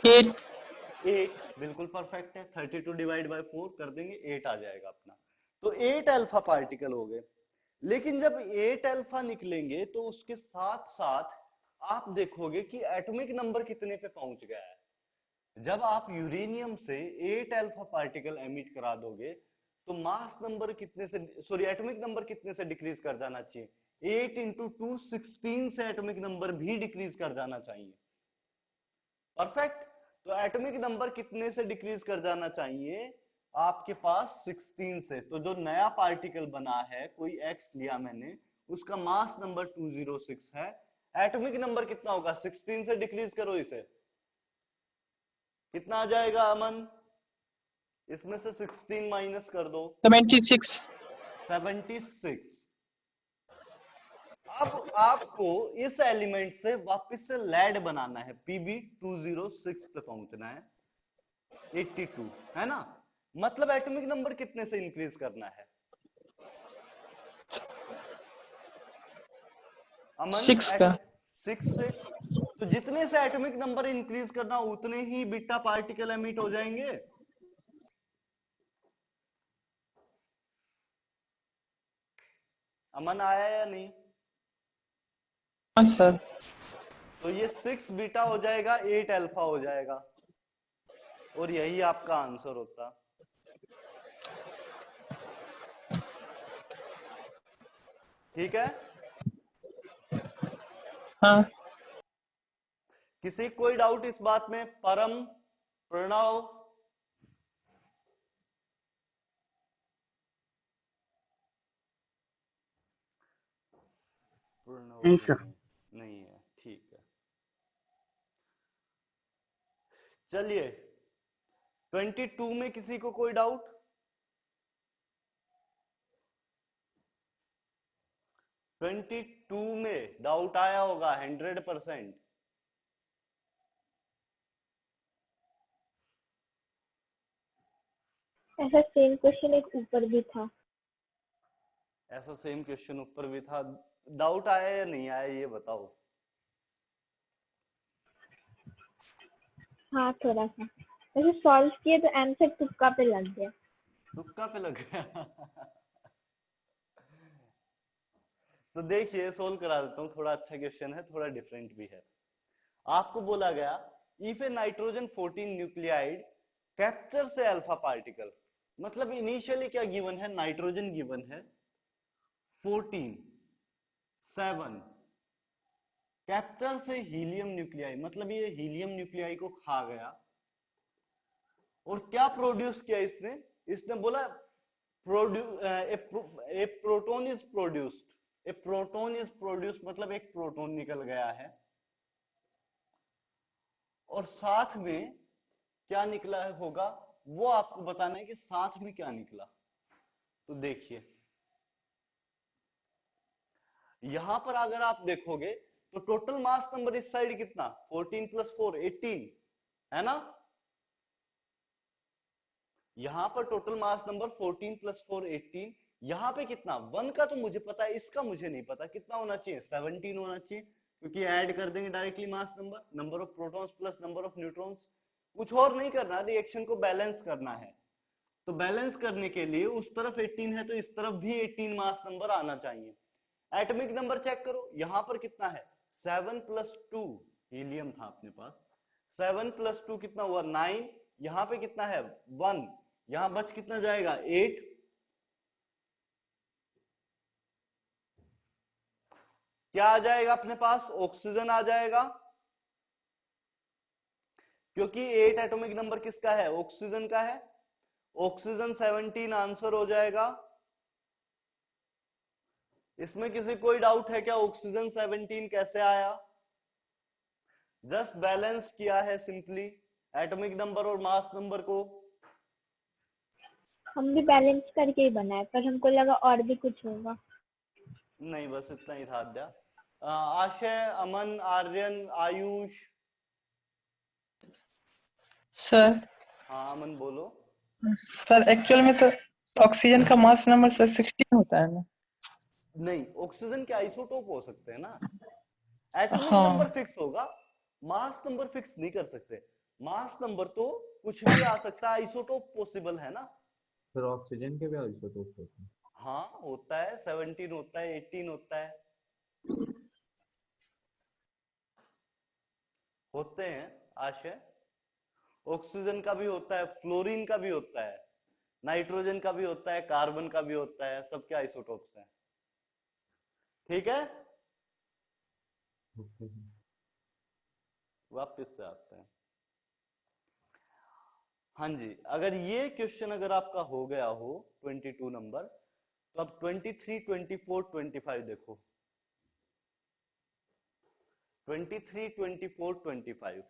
8। 8 बिल्कुल परफेक्ट है। 32 डिवाइड बाय 4 कर देंगे 8 आ जाएगा अपना। तो 8 अल्फा पार्टिकल हो गए। लेकिन जब 8 अल्फा निकलेंगे तो उसके साथ साथ आप देखोगे कि एटॉमिक नंबर कितने पे पहुंच गया है। जब आप यूरेनियम से 8 अल्फा पार्टिकल एमिट करा दोगे तो मास नंबर कितने से, सॉरी एटॉमिक नंबर कितने से डिक्रीज कर जाना चाहिए? 8 इंटू 2 16 से एटॉमिक नंबर भी डिक्रीज कर जाना चाहिए। परफेक्ट। तो एटॉमिक नंबर कितने से डिक्रीज कर जाना चाहिए आपके पास? 16 से। तो जो नया पार्टिकल बना है, कोई एक्स लिया मैंने, उसका मास नंबर 206 है, एटॉमिक नंबर कितना होगा? 16 से डिक्रीज करो इसे, कितना आ जाएगा अमन? इसमें से 16 माइनस कर दो, 76। 76। अब आपको इस एलिमेंट से वापस से लेड बनाना है, Pb206 पे पहुंचना है, 82 है ना। मतलब एटॉमिक नंबर कितने से इंक्रीज करना है अमन? 6 का। 6 से। तो जितने से एटॉमिक नंबर इंक्रीज करना उतने ही बीटा पार्टिकल एमिट हो जाएंगे। अमन आया या नहीं? हाँ सर। तो ये 6 बीटा हो जाएगा, 8 अल्फा हो जाएगा, और यही आपका आंसर होता। ठीक है। हाँ किसी कोई डाउट इस बात में? परम, प्रणव, प्रणव नहीं सर। नहीं है। ठीक है, चलिए 22 में किसी को कोई डाउट? 22 में डाउट आया होगा 100%। ऐसा सेम क्वेश्चन एक ऊपर भी था। ऐसा सेम क्वेश्चन ऊपर भी था, डाउट आया या नहीं आया ये बताओ। हाँ थोड़ा सा वैसे सॉल्व किए तो आंसर तुक्का पे लग गया। तुक्का पे लग गया। तो देखिए सोल्व करा देता हूँ, थोड़ा अच्छा क्वेश्चन है, थोड़ा डिफरेंट भी है। आपको बोला गया if A nitrogen 14 nuclide capture से अल्फा पार्टिकल, मतलब इनिशियली क्या गिवन है, नाइट्रोजन गिवन है 14, 7 कैप्चर से हीलियम न्यूक्लियाई, मतलब ये हीलियम न्यूक्लियाई को खा गया और क्या प्रोड्यूस किया इसने, इसने बोला ए proton is produced, A proton is produced, मतलब एक प्रोटोन निकल गया है और साथ में क्या निकला होगा वो आपको बताना है कि साथ में क्या निकला। तो देखिए यहां पर अगर आप देखोगे तो टोटल मास नंबर इस साइड कितना, 14 + 4 18 है ना, यहां पर टोटल मास नंबर 14 + 4 18, यहां पे कितना 1 का तो मुझे पता है, इसका मुझे नहीं पता कितना होना चाहिए, 17 होना चाहिए, क्योंकि ऐड कर देंगे directly mass number, number of protons plus number of neutrons, कुछ और नहीं करना, रिएक्शन को बैलेंस करना है। तो बैलेंस करने के लिए उस तरफ 18 है तो इस तरफ भी 18 मास नंबर आना चाहिए। एटॉमिक नंबर चेक करो, यहां पर कितना है 7 + 2 हीलियम था अपने पास, 7 + 2 कितना हुआ 9, यहां पे कितना है 1, यहां बच कितना जाएगा 8, क्या आ जाएगा अपने पास, ऑक्सीजन आ जाएगा, क्योंकि 8 एटॉमिक नंबर किसका है, ऑक्सीजन का है, ऑक्सीजन 17 आंसर हो जाएगा। इसमें किसी कोई डाउट है क्या, ऑक्सीजन 17 कैसे आया, जस्ट बैलेंस किया है सिंपली एटॉमिक नंबर और मास नंबर को। हम भी बैलेंस करके ही बनाए, पर हमको लगा और भी कुछ होगा। नहीं बस इतना ही था अद्या। आशय, अमन, आर्यन, आयुष। सर हाँ अमन बोलो। सर एक्चुअल में तो ऑक्सीजन का मास नंबर सर 16 होता है ना। नहीं, ऑक्सीजन के आइसोटोप हो सकते हैं ना, एटॉमिक नंबर हाँ फिक्स होगा, मास नंबर फिक्स नहीं कर सकते, मास नंबर तो कुछ भी आ सकता है, आइसोटोप पॉसिबल है ना। फिर ऑक्सीजन के भी आइसोटोप होते हैं। हाँ होता है, 17 होता है, 18 होता है, होते हैं आशय, ऑक्सीजन का भी होता है, फ्लोरीन का भी होता है, नाइट्रोजन का भी होता है, कार्बन का भी होता है, सबके आइसोटोप्स हैं, ठीक है। ओके। वापस से आते हैं। हाँ जी, अगर ये क्वेश्चन अगर आपका हो गया हो 22 नंबर, तो अब 23, 24, 25 देखो, 23, 24, 25,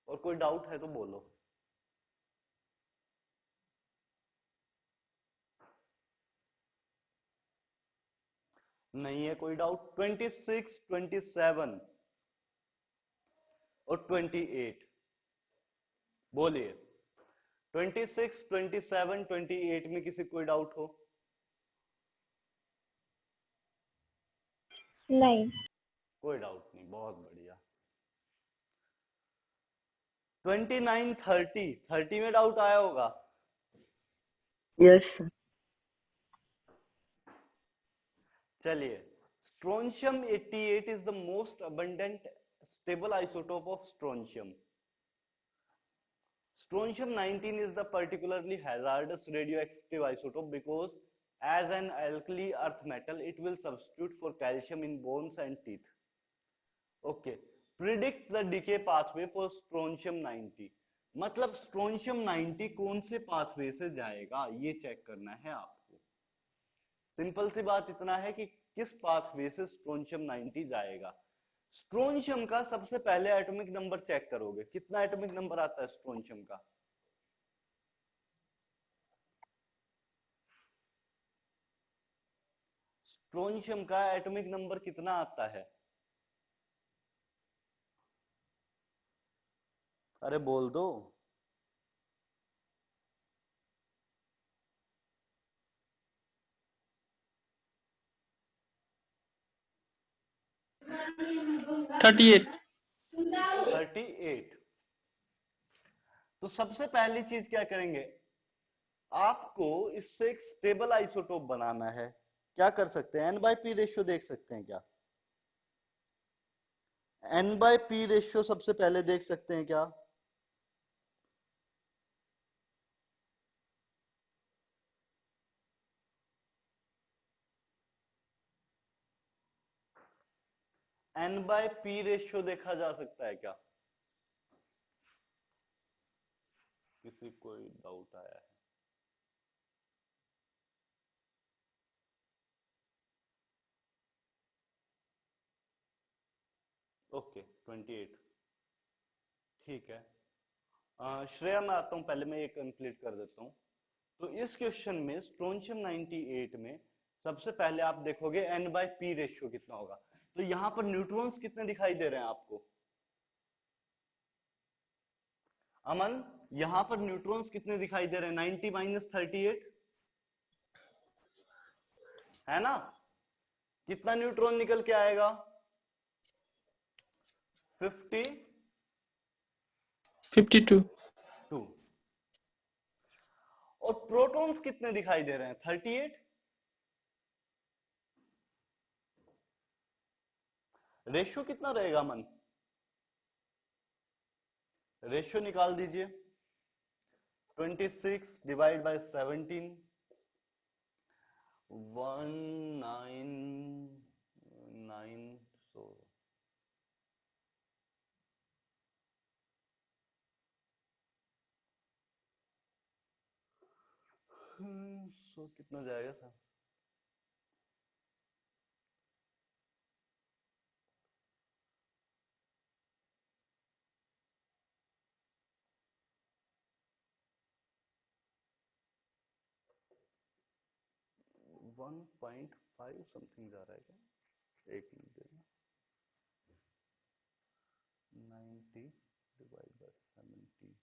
और कोई डाउट है तो बोलो। नहीं है कोई डाउट, 26, 27 और 28 बोलिए, 26, 27, 28 में किसी कोई डाउट हो? नहीं। कोई डाउट नहीं, बहुत बढ़िया। 29, 30, 30 में डाउट आया होगा। Yes sir. चलिए, strontium 88 is the most abundant stable isotope of strontium. Strontium 19 is the particularly hazardous radioactive isotope because as an alkali earth metal it will substitute for calcium in bones and teeth. Okay, predict the decay pathway for strontium 90, मतलब strontium 90 कौन से pathway से जाएगा ये check करना है आपको। Simple सी बात इतना है कि किस पाथवे से स्ट्रोंशियम 90 जाएगा। स्ट्रोंशियम का सबसे पहले एटॉमिक नंबर चेक करोगे, कितना एटॉमिक नंबर आता है स्ट्रोंशियम का, स्ट्रोंशियम का एटॉमिक नंबर कितना आता है, अरे बोल दो। थर्टी 38। तो सबसे पहली चीज क्या करेंगे, आपको इससे एक स्टेबल आइसोटोप बनाना है। क्या कर सकते हैं, N/P रेशियो देख सकते हैं क्या, N/P रेशियो सबसे पहले देख सकते हैं क्या, N/P रेशियो देखा जा सकता है क्या? किसी कोई डाउट आया है? ओके 28 ठीक है। श्रेया मैं आता हूं, पहले मैं ये कंप्लीट कर देता हूं। तो इस क्वेश्चन में स्ट्रोंशियम 98 में सबसे पहले आप देखोगे N/P रेशियो कितना होगा। तो यहां पर न्यूट्रॉन्स कितने दिखाई दे रहे हैं आपको? अमन, यहां पर न्यूट्रॉन्स कितने दिखाई दे रहे हैं? 90 माइनस 38 है ना? कितना न्यूट्रॉन निकल के आएगा? 52 2। और प्रोटॉन्स कितने दिखाई दे रहे हैं? 38। रेशियो कितना रहेगा मन? रेशियो निकाल दीजिए। 26 डिवाइड बाय 17 199 सो कितना जाएगा सर? वन 1.5 समथिंग जा रहा है क्या? एक मिनट देना। 90 डिवाइड बाय 70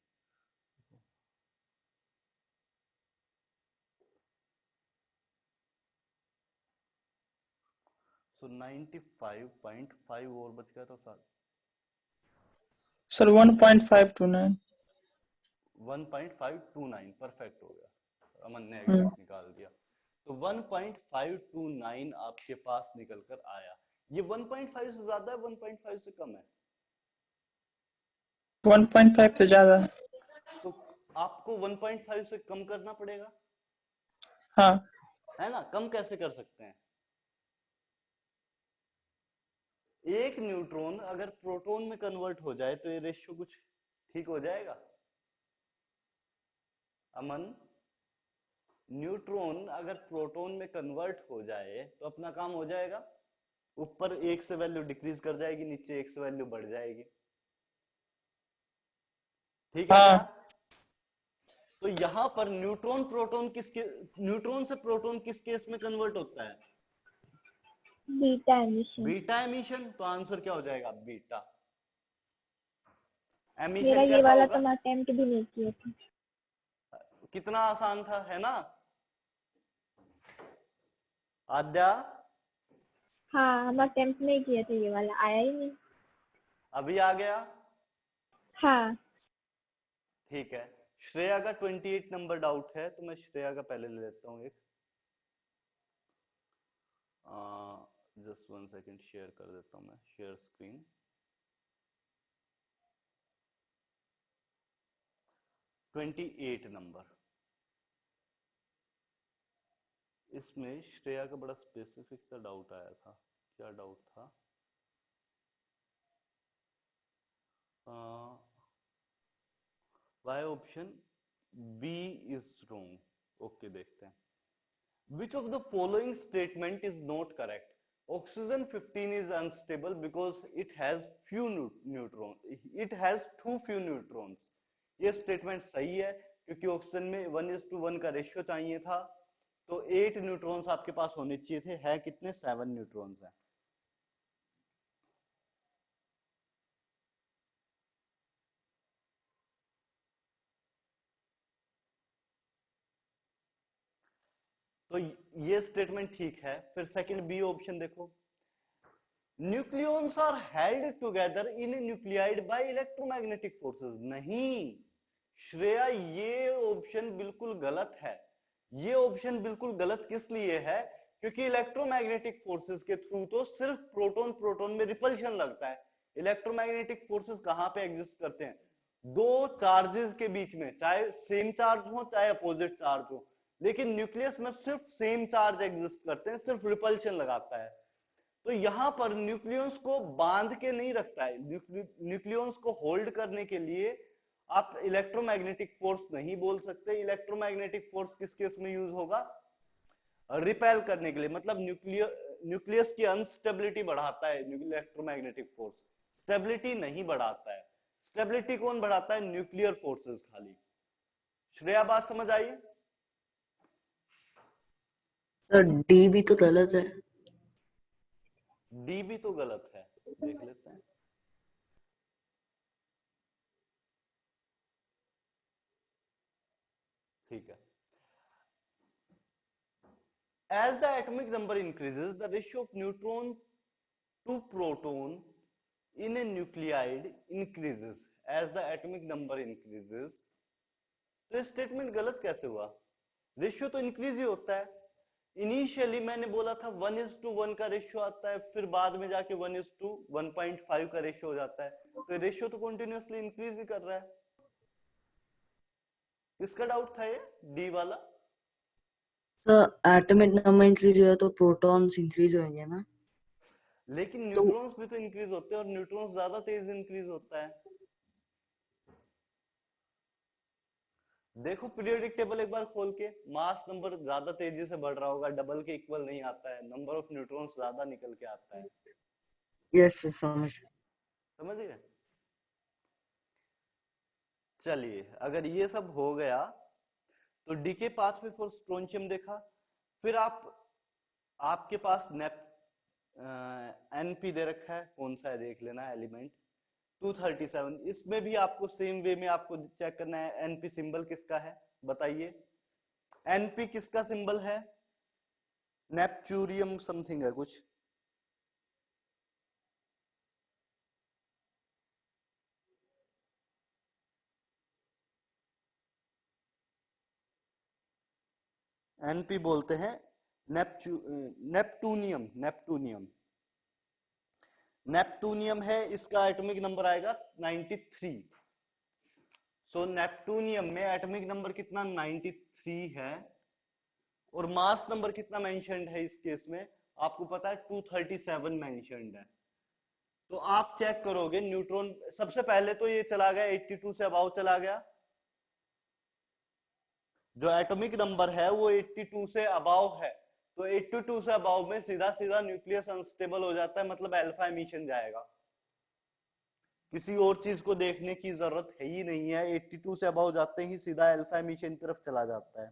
सो 95.5 और बच गया तो सर 1.529 1.529 परफेक्ट हो गया। अमन ने एग्जैक्ट निकाल दिया। तो 1.529 आपके पास निकल कर आया। ये 1.5 से ज्यादा है 1.5 से कम है? 1.5 से ज्यादा है। तो आपको 1.5 से कम करना पड़ेगा, हाँ है ना? कम कैसे कर सकते हैं? एक न्यूट्रॉन अगर प्रोटॉन में कन्वर्ट हो जाए तो ये रेशियो कुछ ठीक हो जाएगा? अमन, न्यूट्रॉन अगर प्रोटॉन में कन्वर्ट हो जाए तो अपना काम हो जाएगा? ऊपर 1 से वैल्यू डिक्रीज कर जाएगी, नीचे 1 से वैल्यू बढ़ जाएगी। ठीक है क्या? हाँ तो यहां पर न्यूट्रॉन प्रोटॉन न्यूट्रॉन से प्रोटॉन किस केस में कन्वर्ट होता है? Beta emission. Beta emission. तो आंसर क्या हो जाएगा? बीटा मेरा एमिशन। ये कैसा वाला होगा? तो मैं अटेम्प्ट भी नहीं किया था। कितना आसान था, है ना? आद्या, हाँ, हम अटेम्प्ट नहीं किया था, ये वाला आया ही नहीं। अभी आ गया? हाँ ठीक है। श्रेया का 28 नंबर डाउट है, तो मैं श्रेया का पहले ले लेता हूँ एक। जस्ट 1 सेकेंड, शेयर कर देता हूँ मैं, शेयर स्क्रीन। ट्वेंटी 28 नंबर, इसमें श्रेया का बड़ा स्पेसिफिक सा डाउट आया था। क्या डाउट था? Why option B is wrong. Okay, देखते हैं। Which of the following statement is not correct? Oxygen 15 is unstable because it has few neutrons. It has too few neutrons. ये स्टेटमेंट सही है क्योंकि ऑक्सीजन में 1:1 का रेशियो चाहिए था, तो 8 न्यूट्रॉन्स आपके पास होने चाहिए थे। है कितने? 7 न्यूट्रॉन्स हैं। तो ये स्टेटमेंट ठीक है। फिर सेकंड बी ऑप्शन देखो, nucleons are held together in nuclide by electromagnetic forces. नहीं श्रेया, ये ऑप्शन बिल्कुल गलत है। ये ऑप्शन बिल्कुल गलत किस लिए है? क्योंकि इलेक्ट्रोमैग्नेटिक फोर्सेस के थ्रू तो सिर्फ प्रोटॉन प्रोटॉन में रिपल्शन लगता है। इलेक्ट्रोमैग्नेटिक फोर्सेस कहां पे एग्जिस्ट करते हैं? दो चार्जेस के बीच में, चाहे सेम चार्ज हो चाहे अपोजिट चार्ज हो, लेकिन न्यूक्लियस में सिर्फ सेम चार्ज एग्जिस्ट करते हैं, सिर्फ रिपल्शन लगाता है। तो यहां पर न्यूक्लियस को बांध के नहीं रखता है, न्यूक्लियस को होल्ड करने के लिए आप इलेक्ट्रोमैग्नेटिक फोर्स नहीं बोल सकते। इलेक्ट्रोमैग्नेटिक फोर्स किस केस में यूज होगा? रिपेल करने के लिए, मतलब न्यूक्लियस की अनस्टेबिलिटी बढ़ाता है इलेक्ट्रोमैग्नेटिक फोर्स, स्टेबिलिटी नहीं बढ़ाता है। स्टेबिलिटी कौन बढ़ाता है? न्यूक्लियर फोर्सेस खाली। श्रेया, बात समझ आई? सर डी भी तो गलत है। डी भी तो गलत है, देख लेते हैं। ठीक है। As the atomic number increases, the ratio of neutron to proton in a nuclide increases. As the atomic number increases, तो स्टेटमेंट गलत कैसे हुआ? रेशियो तो इंक्रीज ही होता है। इनिशियली मैंने बोला था 1:1 का रेशियो आता है, फिर बाद में जाके 1:1.5 का रेशियो हो जाता है, तो रेशियो तो कंटिन्यूअसली इंक्रीज ही कर रहा है। किसका डाउट था ये डी वाला? सर एटॉमिक नंबर इंक्रीज हुआ तो प्रोटॉन्स इंक्रीज होंगे ना। लेकिन तो न्यूट्रॉन्स भी तो इंक्रीज होते हैं, और न्यूट्रॉन्स ज्यादा तेज इंक्रीज होता है। देखो पीरियोडिक टेबल एक बार खोल के, मास नंबर ज्यादा तेजी से बढ़ रहा होगा, डबल के इक्वल नहीं आता है, नंबर ऑफ न्यूट्रॉन्स ज्यादा निकल के आता है। यस समझ गए? चलिए, अगर ये सब हो गया तो डीके पाथ में फॉर स्ट्रोंशियम देखा। फिर आपके पास एनपी दे रखा है, कौन सा है देख लेना एलिमेंट 237। इसमें भी आपको सेम वे में आपको चेक करना है एनपी सिंबल किसका है, बताइए। एनपी किसका सिंबल है? नेपच्यूरियम समथिंग है कुछ। एनपी बोलते हैं नेपटूनियम। नेपटूनियम है, इसका एटॉमिक नंबर आएगा 93। सो नेपटूनियम में एटॉमिक नंबर कितना? 93 है। और मास नंबर कितना मेंशन्ड है इस केस में? आपको पता है 237 मेंशन्ड है। तो आप चेक करोगे न्यूट्रॉन, सबसे पहले तो ये चला गया 82 से अबाव चला गया, जो एटॉमिक नंबर है वो 82 से अबाव है, तो 82 से अबाव में सीधा सीधा न्यूक्लियस अनस्टेबल हो जाता है, मतलब अल्फा एमिशन जाएगा। किसी और चीज को देखने की जरूरत है ही नहीं है, 82 से अबाव जाते ही सीधा अल्फा एमिशन की तरफ चला जाता है।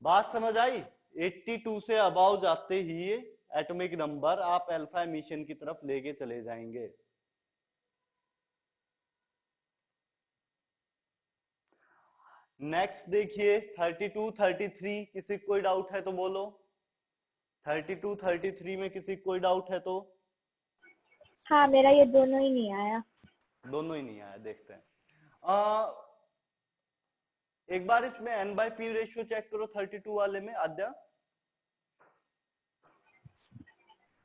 बात समझ आई? 82 से अबाव जाते ही एटॉमिक नंबर आप अल्फा एमिशन की तरफ लेके चले जाएंगे। नेक्स्ट देखिए 32 33, किसी कोई डाउट है तो बोलो। 32 33 में किसी कोई डाउट है तो? हाँ, मेरा ये दोनों ही नहीं आया। दोनों ही नहीं आया, देखते हैं। एक बार इसमें n/p रेशियो चेक करो 32 वाले में आद्या।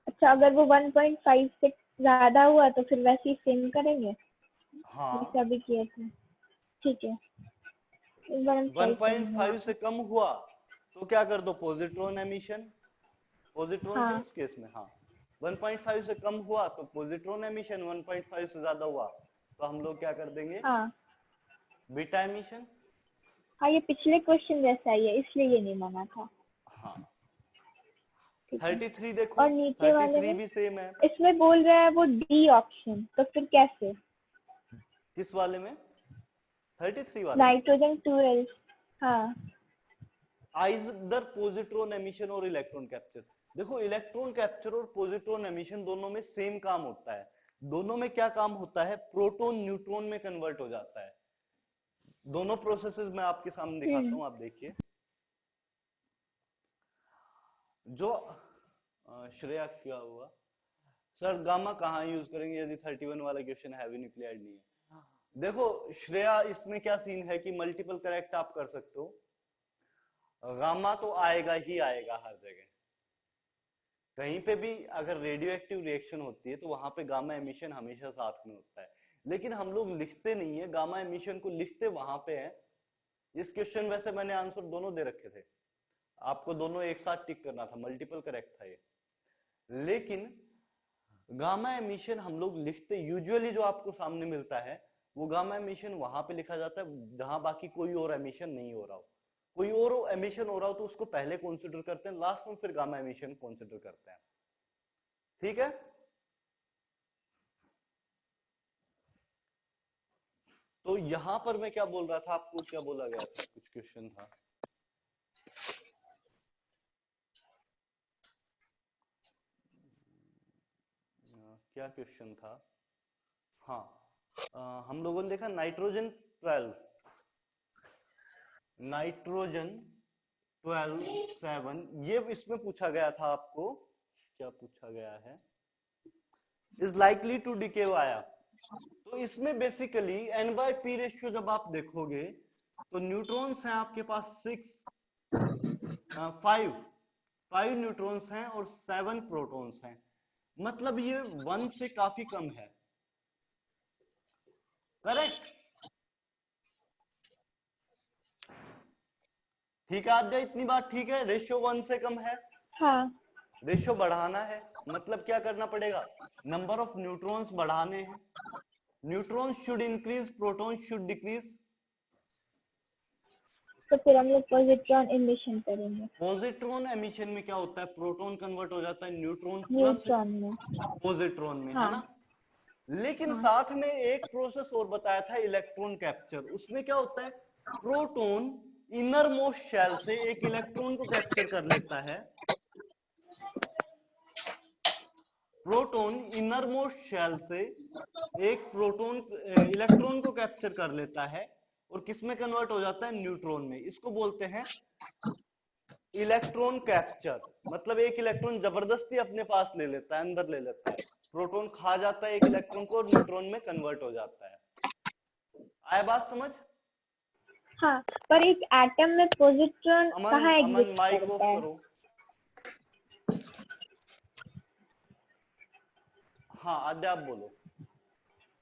अच्छा, अगर वो 1.5 से ज्यादा हुआ तो फिर वैसे ही सेम करेंगे हाँ, जैसे अभी किए थे। ठीक है, 1.5 से कम हुआ तो क्या कर दो? Positron emission. पॉजिट्रॉन है हाँ इस केस में, हाँ। 1.5 से कम हुआ तो पॉजिट्रॉन एमिशन, 1.5 से ज्यादा हुआ तो हम लोग क्या कर देंगे? हाँ बीटा एमिशन। हाँ, ये पिछले क्वेश्चन जैसा ही है, इसलिए ये नहीं माना था। हाँ, ठीक है। 33 देखो, और नीचे वाले 33 में भी सेम है। इसमें बोल रहा है वो डी ऑप्शन, तो फिर कैसे? किस वाले में? 33 वाले में नाइट्रोजन 2s। हाँ आइदर पॉजिट्रॉन एमिशन और इलेक्ट्रॉन कैप्चर। देखो इलेक्ट्रॉन कैप्चर और पॉजिट्रॉन एमिशन दोनों में सेम काम होता है। दोनों में क्या काम होता है? प्रोटॉन न्यूट्रॉन में कन्वर्ट हो जाता है। दोनों प्रोसेसेस मैं आपके सामने दिखाता हूं, आप देखिए। जो श्रेया क्या हुआ सर, गामा कहाँ यूज करेंगे यदि 31 वाला क्वेश्चन हैवी न्यूक्लियाइड नहीं है? देखो श्रेया, इसमें क्या सीन है कि मल्टीपल करेक्ट आप कर सकते हो। गामा तो आएगा ही आएगा हर जगह। कहीं पे भी अगर रेडियो एक्टिव रिएक्शन होती है तो वहां पे गामा एमिशन हमेशा साथ में होता है। लेकिन हम लोग लिखते नहीं है, गामा एमिशन को लिखते वहां पे है। इस क्वेश्चन वैसे मैंने आंसर दोनों दे रखे थे, आपको दोनों एक साथ टिक करना था, मल्टीपल करेक्ट था ये। लेकिन गामा एमिशन हम लोग लिखते यूजुअली जो आपको सामने मिलता है वो गामा एमिशन वहां पे लिखा जाता है जहां बाकी कोई और एमिशन नहीं हो रहा हो। कोई और एमिशन हो रहा हो तो उसको पहले कंसीडर करते हैं, लास्ट में फिर गामा एमिशन कंसीडर करते हैं। ठीक है, तो यहां पर मैं क्या बोल रहा था, आपको क्या बोला गया था, कुछ क्वेश्चन था। क्या क्वेश्चन था, हाँ, हम लोगों ने देखा नाइट्रोजन 12, नाइट्रोजन 12 7, ये इसमें पूछा गया था आपको, क्या पूछा गया है, इज लाइकली टू डिके आया। तो इसमें बेसिकली N/P रेशियो जब आप देखोगे तो न्यूट्रॉन्स हैं आपके पास 5 न्यूट्रॉन्स हैं और 7 प्रोटॉन्स हैं, मतलब ये 1 से काफी कम है। करेक्ट, ठीक है आद्या, इतनी बात ठीक है, रेशियो 1 से कम है। हाँ। रेशियो बढ़ाना है मतलब क्या करना पड़ेगा, नंबर ऑफ न्यूट्रॉन्स बढ़ाने हैं। Neutrons should increase, protons should decrease. तो फिर हम लोग पॉजिट्रॉन इमिशन करेंगे पॉजिट्रॉन एमिशन में क्या होता है, प्रोटॉन कन्वर्ट हो जाता है न्यूट्रॉन प्लस न्यूट्रॉन में। पॉजिट्रॉन में, है हाँ। ना। लेकिन हाँ। साथ में एक प्रोसेस और बताया था, इलेक्ट्रॉन कैप्चर। उसमें क्या होता है, प्रोटॉन इनर मोस्ट शेल से एक इलेक्ट्रॉन को कैप्चर कर लेता है, प्रोटॉन इनर मोस्ट शेल से एक प्रोटॉन इलेक्ट्रॉन को कैप्चर कर लेता है और किसमें कन्वर्ट हो जाता है, न्यूट्रॉन में। इसको बोलते हैं इलेक्ट्रॉन कैप्चर। मतलब एक इलेक्ट्रॉन जबरदस्ती अपने पास ले लेता है, अंदर ले लेता है, प्रोटॉन खा जाता है एक इलेक्ट्रॉन को और न्यूट्रॉन में कन्वर्ट हो जाता है। आया बात समझ। हाँ, पर एक एटम में पॉजिट्रॉन अमन, कहाँ अमन एग्जिस्ट माइक ऑफ करता है? करो। हाँ आद्या आप बोलो।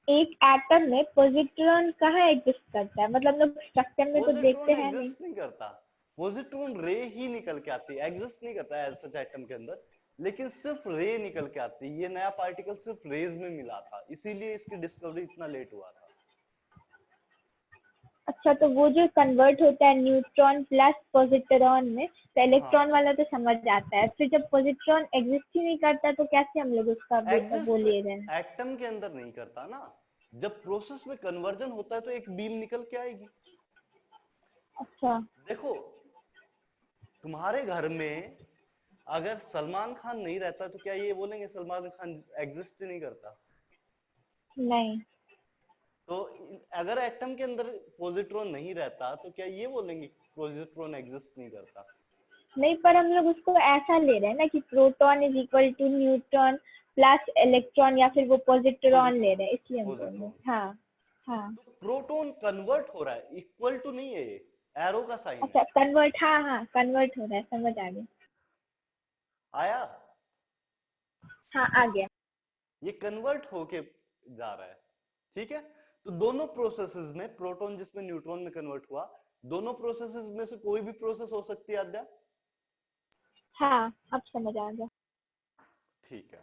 एक एटम में पॉजिट्रॉन कहाँ एग्जिस्ट करता है? मतलब हम लोग स्ट्रक्चर में तो देखते पॉजिट्रॉन हैं नहीं। एग्जिस्ट नहीं करता, पॉजिट्रॉन रे ही निकल के आती है, एग्जिस्ट नहीं करता है सच एटम के अंदर, लेकिन सिर्फ रे निकल के आती है। ये नया पार्टिकल सिर्फ रेज में मिला था, इसीलिए इसकी डिस्कवरी इतना लेट हुआ था। अच्छा, तो वो जो कन्वर्ट होता है न्यूट्रॉन प्लस पॉजिट्रॉन में, तो हाँ, इलेक्ट्रॉन वाला तो समझ आता है, फिर जब पॉजिट्रॉन एग्जिस्ट ही नहीं करता तो कैसे हम लोग उसका वो एग्जिस्ट ले रहे हैं? एटम के अंदर नहीं करता ना, जब प्रोसेस में कन्वर्जन होता है तो एक बीम निकल के आएगी। अच्छा। देखो तुम्हारे घर में अगर सलमान खान नहीं रहता तो क्या ये बोलेंगे सलमान खान एग्जिस्ट ही नहीं करता? नहीं। तो अगर एटम के अंदर पॉजिट्रॉन नहीं रहता तो क्या ये बोलेंगे पॉजिट्रॉन एग्जिस्ट नहीं करता? नहीं, पर हम लोग उसको ऐसा ले रहे हैं ना कि proton is equal to neutron plus electron, या फिर वो पॉजिट्रॉन ले रहे हैं, इसलिए हम बोल रहे हैं। हाँ। हाँ। तो प्रोटॉन कन्वर्ट हो रहा है, इक्वल टू नहीं है, ये एरो का साइन है। अच्छा, कन्वर्ट, हाँ हाँ, कन्वर्ट हो रहा है, समझ आ गया। आया, हाँ, आ गया। ये कन्वर्ट होके जा रहा है। ठीक है, तो दोनों प्रोसेसेस में, प्रोटॉन जिसमें न्यूट्रॉन में कन्वर्ट हुआ, दोनों प्रोसेसेस में से कोई भी प्रोसेस हो सकती है आद्या। हाँ, अब समझ आ गया। ठीक है,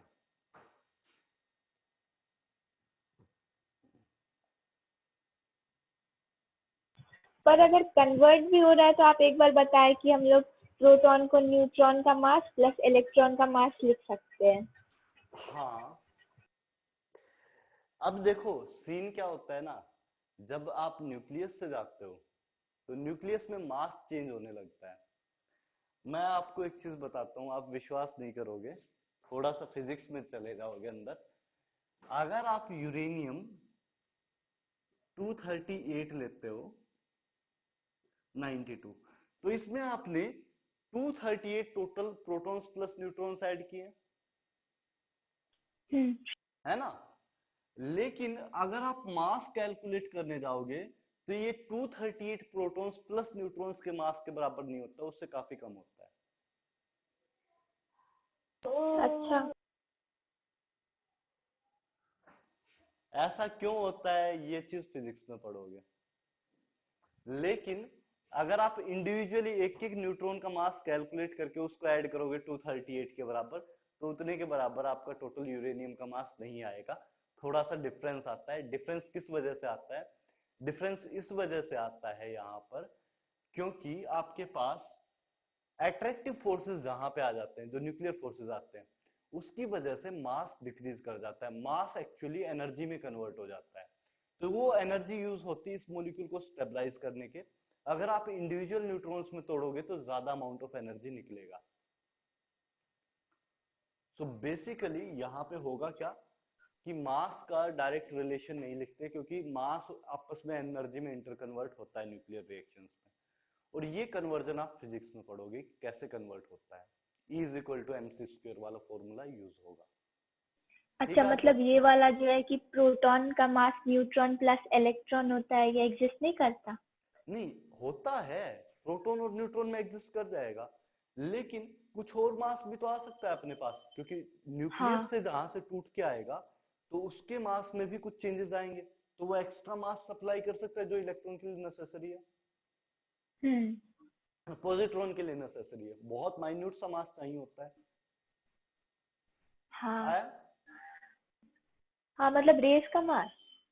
पर अगर कन्वर्ट भी हो रहा है तो आप एक बार बताएं कि हम लोग प्रोटॉन को न्यूट्रॉन का मास प्लस इलेक्ट्रॉन का मास लिख सकते हैं। हाँ। अब देखो सीन क्या होता है ना, जब आप न्यूक्लियस से जाते हो तो न्यूक्लियस में मास चेंज होने लगता है। मैं आपको एक चीज बताता हूँ, आप विश्वास नहीं करोगे, थोड़ा सा फिजिक्स में चले जाओगे अंदर। अगर आप यूरेनियम 238 लेते हो 92, तो इसमें आपने 238 total protons plus neutrons add किए, है ना। लेकिन अगर आप मास कैलकुलेट करने जाओगे तो ये 238 प्रोटॉन्स प्लस न्यूट्रॉन्स के मास के बराबर नहीं होता, उससे काफी कम होता है। अच्छा। ऐसा क्यों होता है ये चीज फिजिक्स में पढ़ोगे। लेकिन अगर आप इंडिविजुअली एक एक न्यूट्रॉन का मास कैलकुलेट करके उसको ऐड करोगे 238 के बराबर, तो उतने के बराबर आपका टोटल यूरेनियम का मास नहीं आएगा, थोड़ा सा डिफरेंस आता है। डिफरेंस किस वजह से आता है? डिफरेंस इस वजह से आता है यहाँ पर, क्योंकि आपके पास अट्रैक्टिव फोर्सेस जहां पे आ जाते हैं, जो न्यूक्लियर फोर्सेस आते हैं, उसकी वजह से मास डिक्रीज कर जाता है, मास एक्चुअली एनर्जी में कन्वर्ट हो जाता है। तो वो एनर्जी यूज होती है इस मॉलिक्यूल को स्टेबलाइज करने के। अगर आप इंडिविजुअल न्यूट्रॉन्स में तोड़ोगे तो ज्यादा अमाउंट ऑफ एनर्जी निकलेगा। सो बेसिकली यहाँ पे होगा क्या कि मास का डायरेक्ट रिलेशन नहीं लिखते, क्योंकि मास आपस में एनर्जी में इंटर कन्वर्ट होता है न्यूक्लियर रिएक्शंस में, और ये कन्वर्जन आप फिजिक्स में पढ़ोगे कैसे कन्वर्ट होता है। E is equal to mc² वाला फॉर्मूला यूज होगा। अच्छा, है मतलब ये वाला जो है कि प्रोटॉन का मास न्यूट्रॉन प्लस इलेक्ट्रॉन होता है, ये एग्जिस्ट नहीं करता? नहीं होता है, प्रोटॉन और न्यूट्रॉन में एग्जिस्ट कर जाएगा, लेकिन कुछ और मास भी तो आ सकता है अपने पास, क्योंकि न्यूक्लियस हाँ। से जहां से टूट के आएगा तो उसके मास में भी कुछ चेंजेस आएंगे, तो वो एक्स्ट्रा मास सप्लाई कर सकता है जो इलेक्ट्रॉन के लिए नेसेसरी है, पॉजिट्रॉन के लिए नेसेसरी है। बहुत माइन्यूट सा मास चाहिए होता है। हाँ आया? हाँ, मतलब रेस का मास,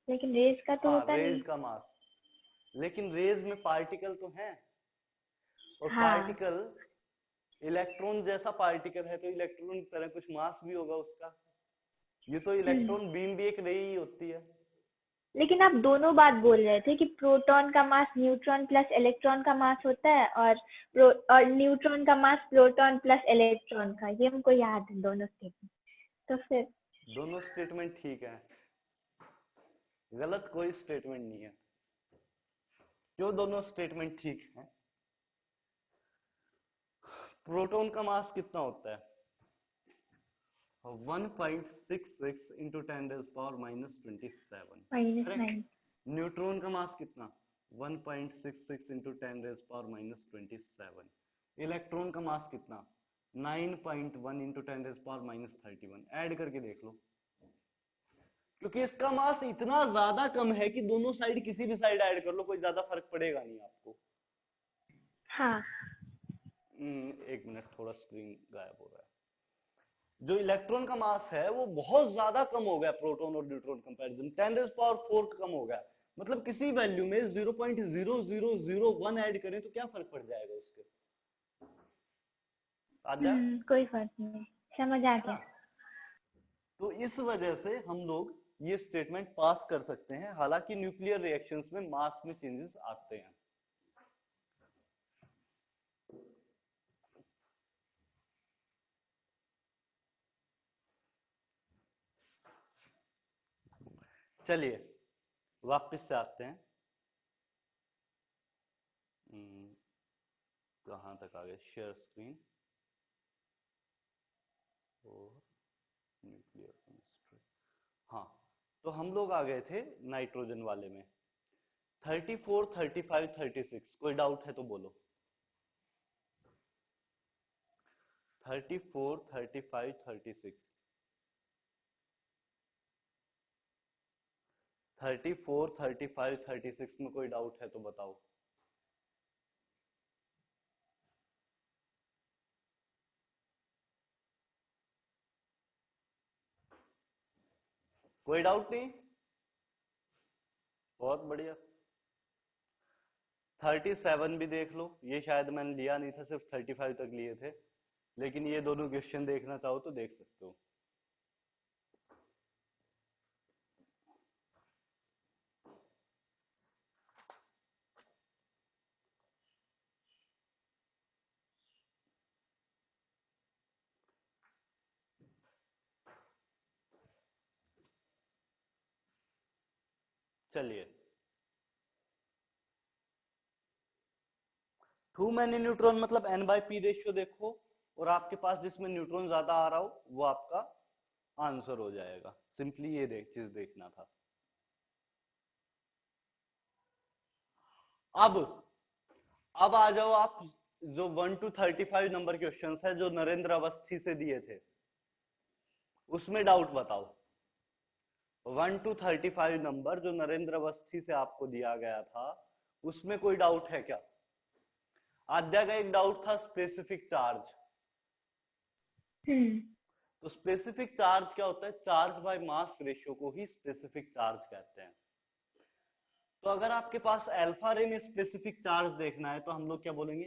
लेकिन रेस का तो हाँ, होता नहीं। रेज का मास, लेकिन रेज में पार्टिकल तो है, और हाँ। पार्टिकल इलेक्ट्रॉन जैसा पार्टिकल है, तो इलेक्ट्रॉन की तरह कुछ मास भी होगा उसका। ये तो इलेक्ट्रॉन बीम भी एक रे ही होती है। लेकिन आप दोनों बात बोल रहे थे कि प्रोटॉन का मास न्यूट्रॉन प्लस इलेक्ट्रॉन का मास होता है, और न्यूट्रॉन का मास प्रोटॉन प्लस इलेक्ट्रॉन का, ये हमको याद है दोनों स्टेटमेंट। तो फिर दोनों स्टेटमेंट ठीक है, गलत कोई स्टेटमेंट नहीं है। क्यों दोनों स्टेटमेंट ठीक है? प्रोटॉन का मास कितना होता है? 1.66 इंटू 10⁻⁻27। -9। न्यूट्रॉन का मास कितना? 1.66 इंटू 10⁻⁻27। इलेक्ट्रॉन का मास कितना? 9.1 इंटू 10⁻31। ऐड करके देख लो, क्योंकि इसका मास इतना ज्यादा कम है कि दोनों साइड किसी भी साइड ऐड कर लो, कोई ज्यादा फर्क पड़ेगा नहीं आपको। हाँ। एक मिनट, थोड़ा स्क्रीन गायब हो रहा है। जो इलेक्ट्रॉन का मास है वो बहुत ज्यादा कम हो गया प्रोटॉन और न्यूट्रॉन कंपैरिजन, 10⁻⁴ कम हो गया। मतलब किसी वैल्यू में 0.0001 ऐड करें तो क्या फर्क पड़ जाएगा उसके? आजा, कोई फर्क नहीं, समझ आ है ना? गया। तो इस वजह से हम लोग ये स्टेटमेंट पास कर सकते हैं, हालांकि न्यूक्लियर रिएक्शंस में मास में चेंजेस आते हैं। चलिए वापस से आते हैं। कहां तक आ गए? शेयर स्क्रीन और न्यूक्लियर केमिस्ट्री। हाँ, तो हम लोग आ गए थे नाइट्रोजन वाले में। 34, 35, 36, कोई डाउट है तो बोलो। 34, 35, 36, 34, 35, 36 में कोई डाउट है तो बताओ। कोई डाउट नहीं? बहुत बढ़िया। 37 भी देख लो, ये शायद मैंने लिया नहीं था, सिर्फ 35 तक लिए थे, लेकिन ये दोनों क्वेश्चन देखना चाहो तो देख सकते हो। चलिए, टू मैनी न्यूट्रॉन मतलब n/p रेशियो देखो, और आपके पास जिसमें न्यूट्रॉन ज्यादा आ रहा हो वो आपका आंसर हो जाएगा। सिंपली ये चीज देखना था। अब आ जाओ आप, जो 1 to 35 नंबर क्वेश्चंस है जो नरेंद्र अवस्थी से दिए थे, उसमें डाउट बताओ। 1 to 35 नंबर जो नरेंद्र अवस्थी से आपको दिया गया था, उसमें कोई डाउट है क्या? आद्या का एक डाउट था स्पेसिफिक चार्ज। तो स्पेसिफिक चार्ज क्या होता है? चार्ज बाय मास रेशियो को ही स्पेसिफिक चार्ज कहते हैं। तो अगर आपके पास अल्फा रे में स्पेसिफिक चार्ज देखना है तो हम लोग क्या बोलेंगे?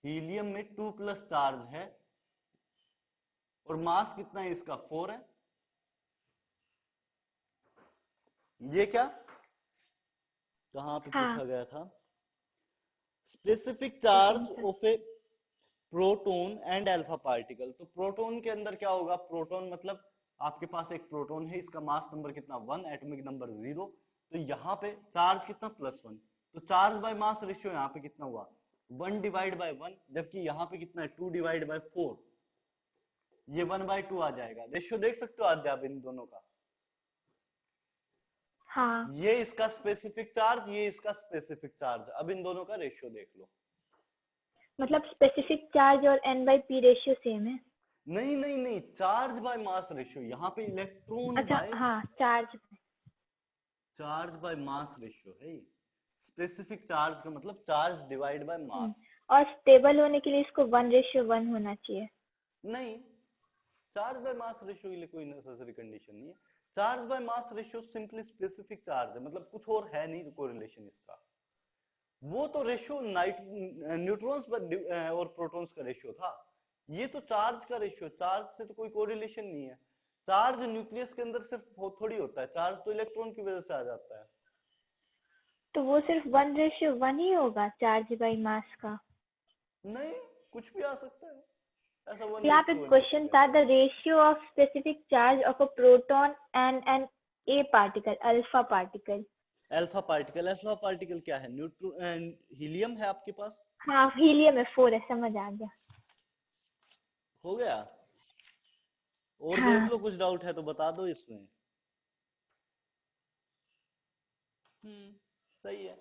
हीलियम में 2+ चार्ज है और मास कितना है इसका? 4 है। ये क्या कहां पे हाँ पूछा गया था? Specific charge second of A proton and alpha particle. तो प्रोटॉन के अंदर क्या होगा? प्रोटॉन मतलब आपके पास एक प्रोटॉन है, इसका मास नंबर कितना? 1, एटॉमिक नंबर 0। तो यहाँ पे चार्ज कितना? +1। तो चार्ज बाय मास रेशियो यहाँ पे कितना हुआ? 1/1, जबकि यहाँ पे कितना है? 2/4। ये 1/2 आ जाएगा। रेशियो देख सकते हो आद्या आप इन दोनों का? हाँ ये इसका स्पेसिफिक चार्ज, ये इसका स्पेसिफिक चार्ज। अब इन दोनों का रेशियो देख लो। मतलब स्पेसिफिक चार्ज और n/p रेशियो सेम है। नहीं नहीं नहीं, चार्ज बाय मास रेशियो। यहाँ पे इलेक्ट्रॉन अच्छा बाय हाँ चार्ज बाय मास रेशियो है ये। स्पेसिफिक चार्ज का मतलब चार्ज डिवाइड बाय मास। और स्टेबल होने के लिए इसको 1:1 होना चाहिए। नहीं, चार्ज बाय मास रेशियो के लिए कोई नेसेसरी कंडीशन नहीं है। Charge by mass ratio simply specific charge है, मतलब कुछ और है नहीं कोरिलेशन इसका। वो तो रेशियो न्यूट्रॉन्स और प्रोटॉन्स का रेशियो था। ये तो चार्ज का रेशियो, चार्ज से तो कोई कोरिलेशन नहीं है। चार्ज न्यूक्लियस के अंदर सिर्फ थोड़ी होता है, चार्ज तो इलेक्ट्रॉन की वजह से आ जाता है। तो वो सिर्फ 1:1 ही होगा चार्ज बाय मास का। नहीं, कुछ भी आ सकता है ऐसा। यहाँ पे 1:1 क्वेश्चन था the ratio of specific charge of a proton and an A particle alpha particle. Alpha particle. Alpha particle क्या है? हीलियम है आपके पास। हाँ हीलियम है 4 है, समझ आ गया। हो गया। और हाँ देख लो, कुछ डाउट है तो बता दो इसमें। सही है।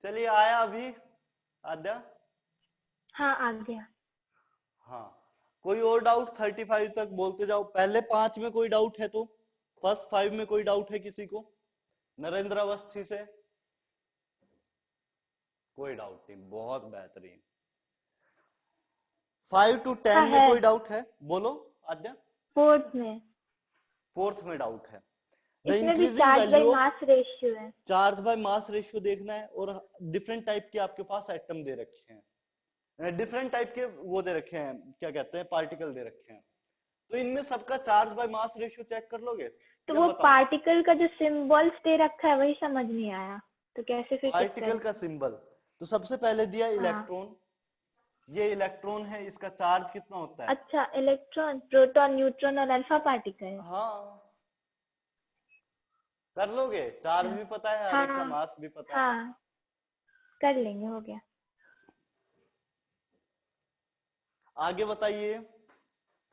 चलिए, आया अभी आद्या? हाँ आ गया। हाँ, कोई और डाउट? 35 तक बोलते जाओ। पहले 5 में कोई डाउट है तो? फर्स्ट 5 में कोई डाउट है किसी को? नरेंद्र अवस्थी से कोई डाउट नहीं, बहुत बेहतरीन। 5 to 10 हाँ में है कोई डाउट है? बोलो आद्या। 4th में। 4th में डाउट है। द इसमें भी increasing charge by value of mass ratio है। चार्ज बाय मास रेशियो देखना है, और डिफरेंट टाइप के आपके पास एटम दे रखे हैं, डिफरेंट टाइप के वो दे रखे हैं, क्या कहते हैं, पार्टिकल दे रखे हैं। तो इनमें सबका charge by mass ratio check कर लोगे? तो या वो बताऊं? पार्टिकल का जो सिंबल्स दे रखा है वही समझ नहीं आया, तो कैसे फिर चेक पार्टिकल का करें? सिंबल तो सबसे पहले दिया हाँ इलेक्ट्रॉन। ये इलेक्ट्रॉन है, इसका चार्ज कितना होता है? अच्छा, इलेक्ट्रॉन, प्रोटॉन, न्यूट्रॉन और अल्फा पार्टिकल। हाँ, कर लोगे? चार्ज भी पता है, हर एक का हाँ मास भी पता है। हाँ कर लेंगे, हो गया। आगे बताइए।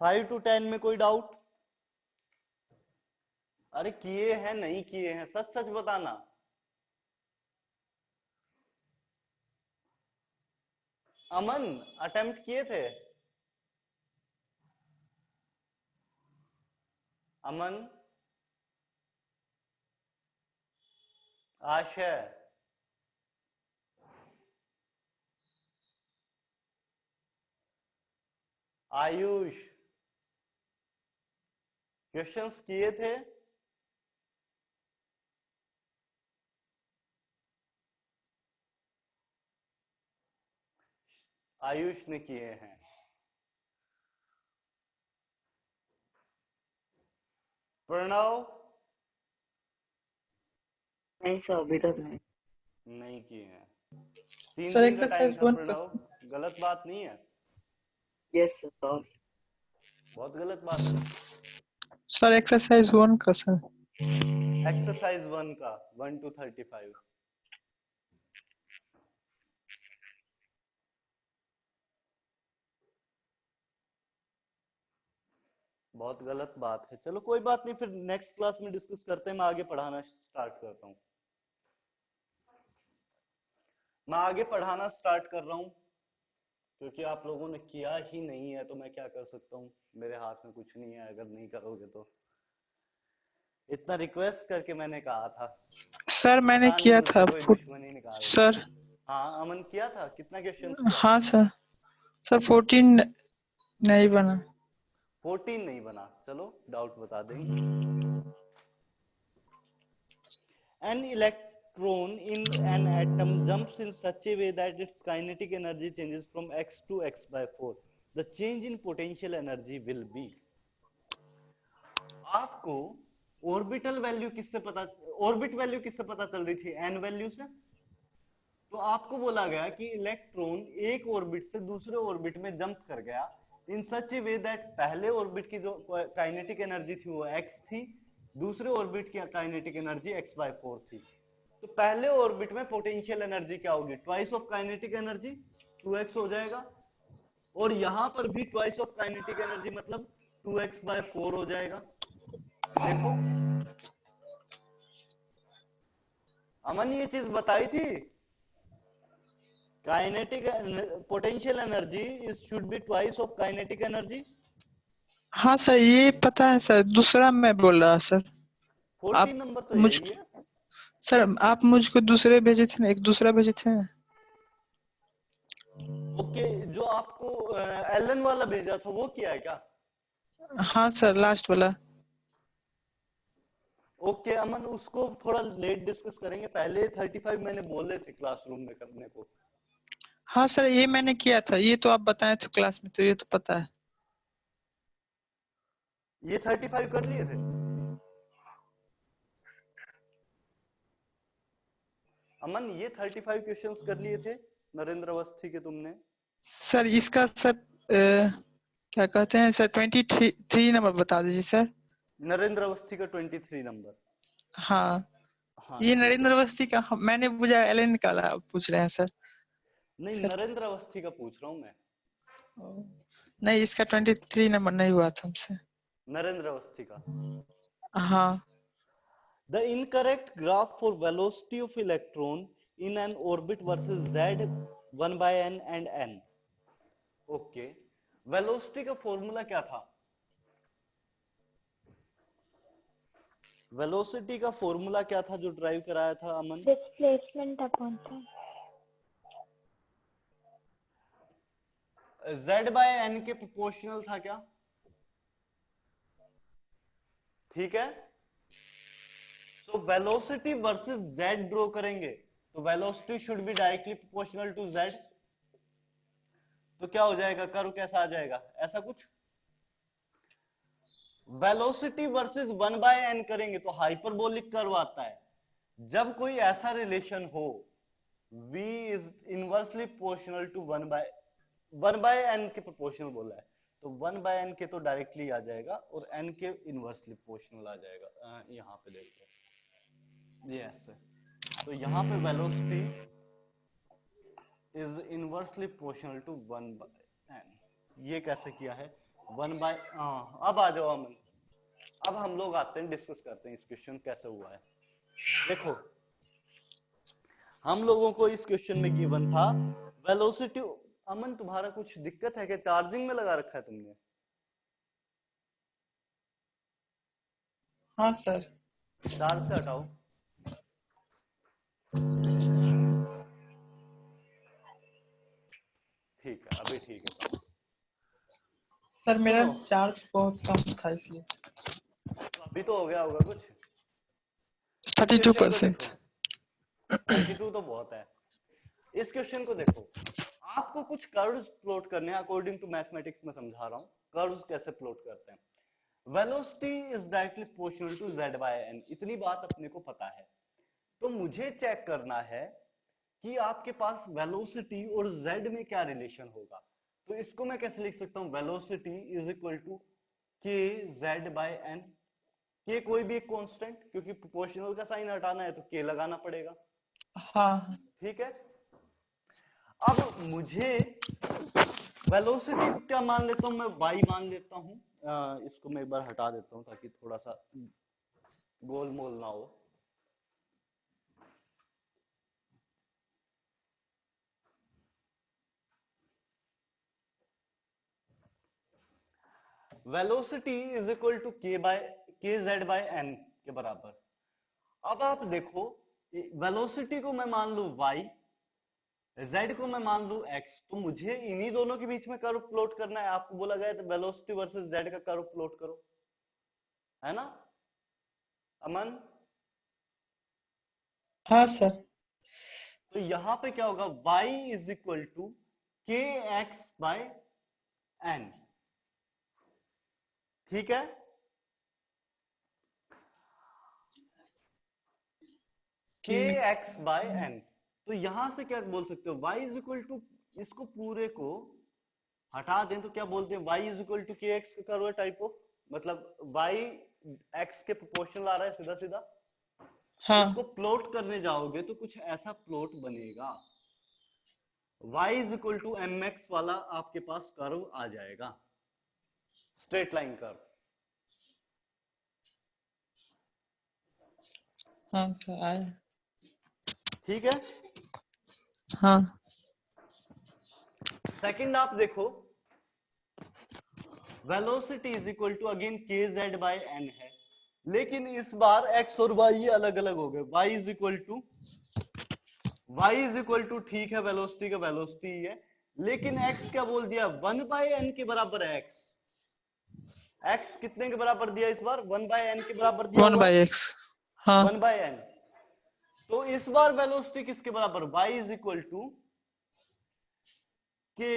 5 to 10 में कोई डाउट? अरे किए हैं नहीं किए हैं, सच सच बताना। अमन, अटेम्प्ट किए थे? अमन, आशय, आयुष, क्वेश्चंस किए थे? आयुष ने किए हैं। प्रणव, नहीं सर, अभी तक नहीं। नहीं किए हैं। 3 सर दिन का टाइम एक्सरसाइज था 1 का। प्रणव, गलत बात नहीं है। Yes sir, sorry. बहुत गलत बात है। सर एक्सरसाइज 1 का सर। एक्सरसाइज 1 का 1 to 35। बहुत गलत बात है। चलो कोई बात नहीं, फिर नेक्स्ट क्लास में डिस्कस करते हैं। मैं आगे पढ़ाना स्टार्ट करता हूँ। मैं आगे पढ़ाना स्टार्ट कर रहा हूँ। क्योंकि आप लोगों ने किया ही नहीं है तो मैं क्या कर सकता हूँ, मेरे हाथ में कुछ नहीं है अगर नहीं करोगे तो। इतना रिक्वेस्ट करके मैंने कहा था, सर मैंने पता नहीं किया था मुझसे कोई दुश्मनी निकाल रहे सर। हो। हाँ अमन किया था, कितना क्वेश्चंस किया था? हाँ सर। सर 14 नहीं बना। 14 नहीं बना, चलो डाउट बता देंगे। An electron in an atom jumps in such a way that its kinetic energy changes from x to x by 4. The change in potential energy will be। आपको ऑर्बिटल वैल्यू किससे पता, ऑर्बिट वैल्यू किससे पता चल रही थी? N value से। तो आपको बोला गया कि इलेक्ट्रॉन एक ऑर्बिट से दूसरे ऑर्बिट में जंप कर गया इन सच ए वे दैट पहले ऑर्बिट की जो काइनेटिक एनर्जी थी वो x थी, दूसरे ऑर्बिट की काइनेटिक एनर्जी x by 4 थी। तो पहले ऑर्बिट में पोटेंशियल एनर्जी क्या होगी? Twice of kinetic energy, 2x हो जाएगा। और यहां पर भी ट्वाइस ऑफ काइनेटिक एनर्जी मतलब 2x by 4 हो जाएगा। देखो अमन ये चीज बताई थी, kinetic potential energy is should be twice of kinetic energy. हाँ सर ये पता है सर, दूसरा मैं बोल रहा सर। 14 आप नंबर तो मुझ यही है। सर आप मुझको दूसरे भेजे थे ना, एक दूसरा भेजे थे ना। ओके, जो आपको एलन वाला भेजा था वो किया है क्या? हाँ सर लास्ट वाला। ओके अमन, उसको थोड़ा लेट डिस्कस करेंगे, पहले 35 मैंने बोले थे क्लासरूम में करने को। हाँ सर ये मैंने किया था, ये तो आप बताए थे क्लास में, तो ये तो पता है। ये 35 कर लिए थे? अमन ये 35 क्वेश्चंस कर लिए थे नरेंद्र अवस्थी के तुमने? सर इसका सर क्या कहते हैं सर, 23 नंबर बता दीजिए सर। नरेंद्र अवस्थी का 23 नंबर। हाँ हाँ ये ठीक नरेंद्र है। अवस्थी का मैंने पूछा, एलन निकाला, आप पूछ रहे हैं सर। नहीं सर नरेंद्र अवस्थी का पूछ रहा हूँ मैं। नहीं, इसका 23 नंबर नहीं हुआ था हमसे। नरेंद्र अवस्थी का। हाँ The incorrect graph for velocity of electron in an orbit versus z 1 by n and n। Okay, velocity का फॉर्मूला क्या था? वेलोसिटी का फॉर्मूला क्या था जो ड्राइव कराया था Aman? Displacement upon time. z by n के प्रोपोर्शनल था क्या? ठीक है, so velocity versus z draw करेंगे तो velocity should be directly proportional to z। तो क्या हो जाएगा, कर्व कैसा आ जाएगा? ऐसा कुछ। वेलोसिटी वर्सेस 1 बाय n करेंगे तो हाइपरबोलिक कर्व आता है। जब कोई ऐसा रिलेशन हो v is inversely proportional to 1 by n के प्रोपोर्शनल बोला है तो 1 बाय n के तो डायरेक्टली आ जाएगा और n के इनवर्सली प्रोपोर्शनल आ जाएगा। यहाँ पे देखो यस, तो यहाँ पे velocity is inversely proportional to 1 by n। ये कैसे किया है? 1 बाय, अब आ जाओ अमन, अब हम लोग आते हैं डिस्कस करते हैं इस क्वेश्चन कैसे हुआ है। देखो हम लोगों को इस क्वेश्चन में गिवन था वेलोसिटी। अमन तुम्हारा कुछ दिक्कत है क्या, चार्जिंग में लगा रखा है तुमने? हाँ सर। चार्ज से हटाओ। ठीक है, अभी ठीक है चार्ज। सर मेरा सुनो, चार्ज बहुत कम था इसलिए। तो अभी तो हो गया होगा कुछ। इस 32%। क्वेश्चन को देखो, 32 तो बहुत है। इस क्वेश्चन को देखो, आपको कुछ कर्व्स प्लॉट करने हैं अकॉर्डिंग टू मैथमेटिक्स में समझा रहा हूं कर्व्स कैसे प्लॉट करते हैं। Velocity is directly proportional to z by n, इतनी बात अपने को पता है। तो मुझे चेक करना है कि आपके पास वेलोसिटी और z में क्या रिलेशन होगा। तो इसको मैं कैसे लिख सकता हूं? वेलोसिटी इज इक्वल टू के z बाय n। के कोई भी एक कांस्टेंट, क्योंकि प्रोपोर्शनल का साइन हटाना है तो के लगाना पड़ेगा। हाँ ठीक है, अब मुझे वेलोसिटी को क्या मान लेता हूं मैं? y मान लेता हूं। इसको मैं एक बार हटा देता हूं ताकि थोड़ा सा गोलमोल ना हो। वेलोसिटी इज इक्वल टू के जेड बाय एन के बराबर। अब आप देखो, वेलोसिटी को मैं मान लू y, z को मैं मान लू x, तो मुझे इन्हीं दोनों के बीच में कर्व प्लॉट करना है। आपको बोला गया तो वेलोसिटी वर्सेस z का कर्व प्लॉट करो, है ना अमन? हाँ सर। तो यहां पे क्या होगा, y is equal to K x bye N, ठीक है। के एक्स बाय एन, तो यहां से क्या बोल सकते हो, y इज इक्वल टू, इसको पूरे को हटा दें तो क्या बोलते हैं, y is equal to K x का कर्व टाइप ऑफ, मतलब y x के प्रोपोर्शनल आ रहा है सीधा सीधा। हाँ इसको प्लॉट करने जाओगे तो कुछ ऐसा प्लॉट बनेगा, y is equal to M X वाला आपके पास कर्व आ जाएगा, स्ट्रेट लाइन कर्व। हाँ सर आया। ठीक है। हाँ सेकंड आप देखो, velocity is equal to again K Z by N है, लेकिन इस बार x और y अलग अलग हो गए। y इज इक्वल टू ठीक है, वेलोसिटी का वेलोसिटी ही है, लेकिन x क्या बोल दिया, 1 बाय एन के बराबर है। x कितने के बराबर दिया इस बार, 1 बाय एन के बराबर दिया वन हुआ है, बाई एक्स। हाँ 1 बाय एन। तो इस बार वेलोसिटी किसके बराबर, y is equal to K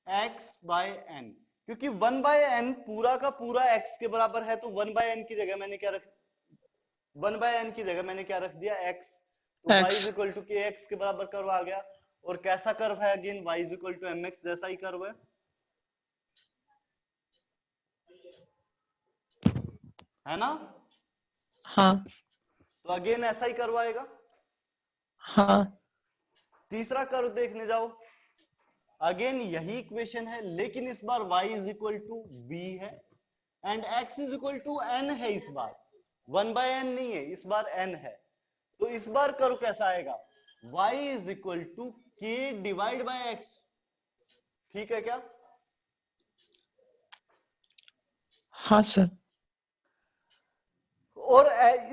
x bye N, क्योंकि 1 बाय एन पूरा का पूरा x के बराबर है, तो 1 बाय एन की जगह मैंने क्या रख 1 बाय एन की जगह मैंने क्या रख दिया, x। तो y X. Is equal to K X के बराबर कर्व आ गया। और कैसा कर्व है, again y is equal to M X जैसा ही कर्व है ना? हाँ तो अगेन ऐसा ही कर्व आएगा। हाँ तीसरा कर्व देखने जाओ, अगेन यही इक्वेशन है, लेकिन इस बार y is equal to b है and x is equal to n है। इस बार 1 बाय n नहीं है, इस बार n है। तो इस बार कर्व कैसा आएगा, y is equal to k divide by x, ठीक है क्या? हाँ सर। और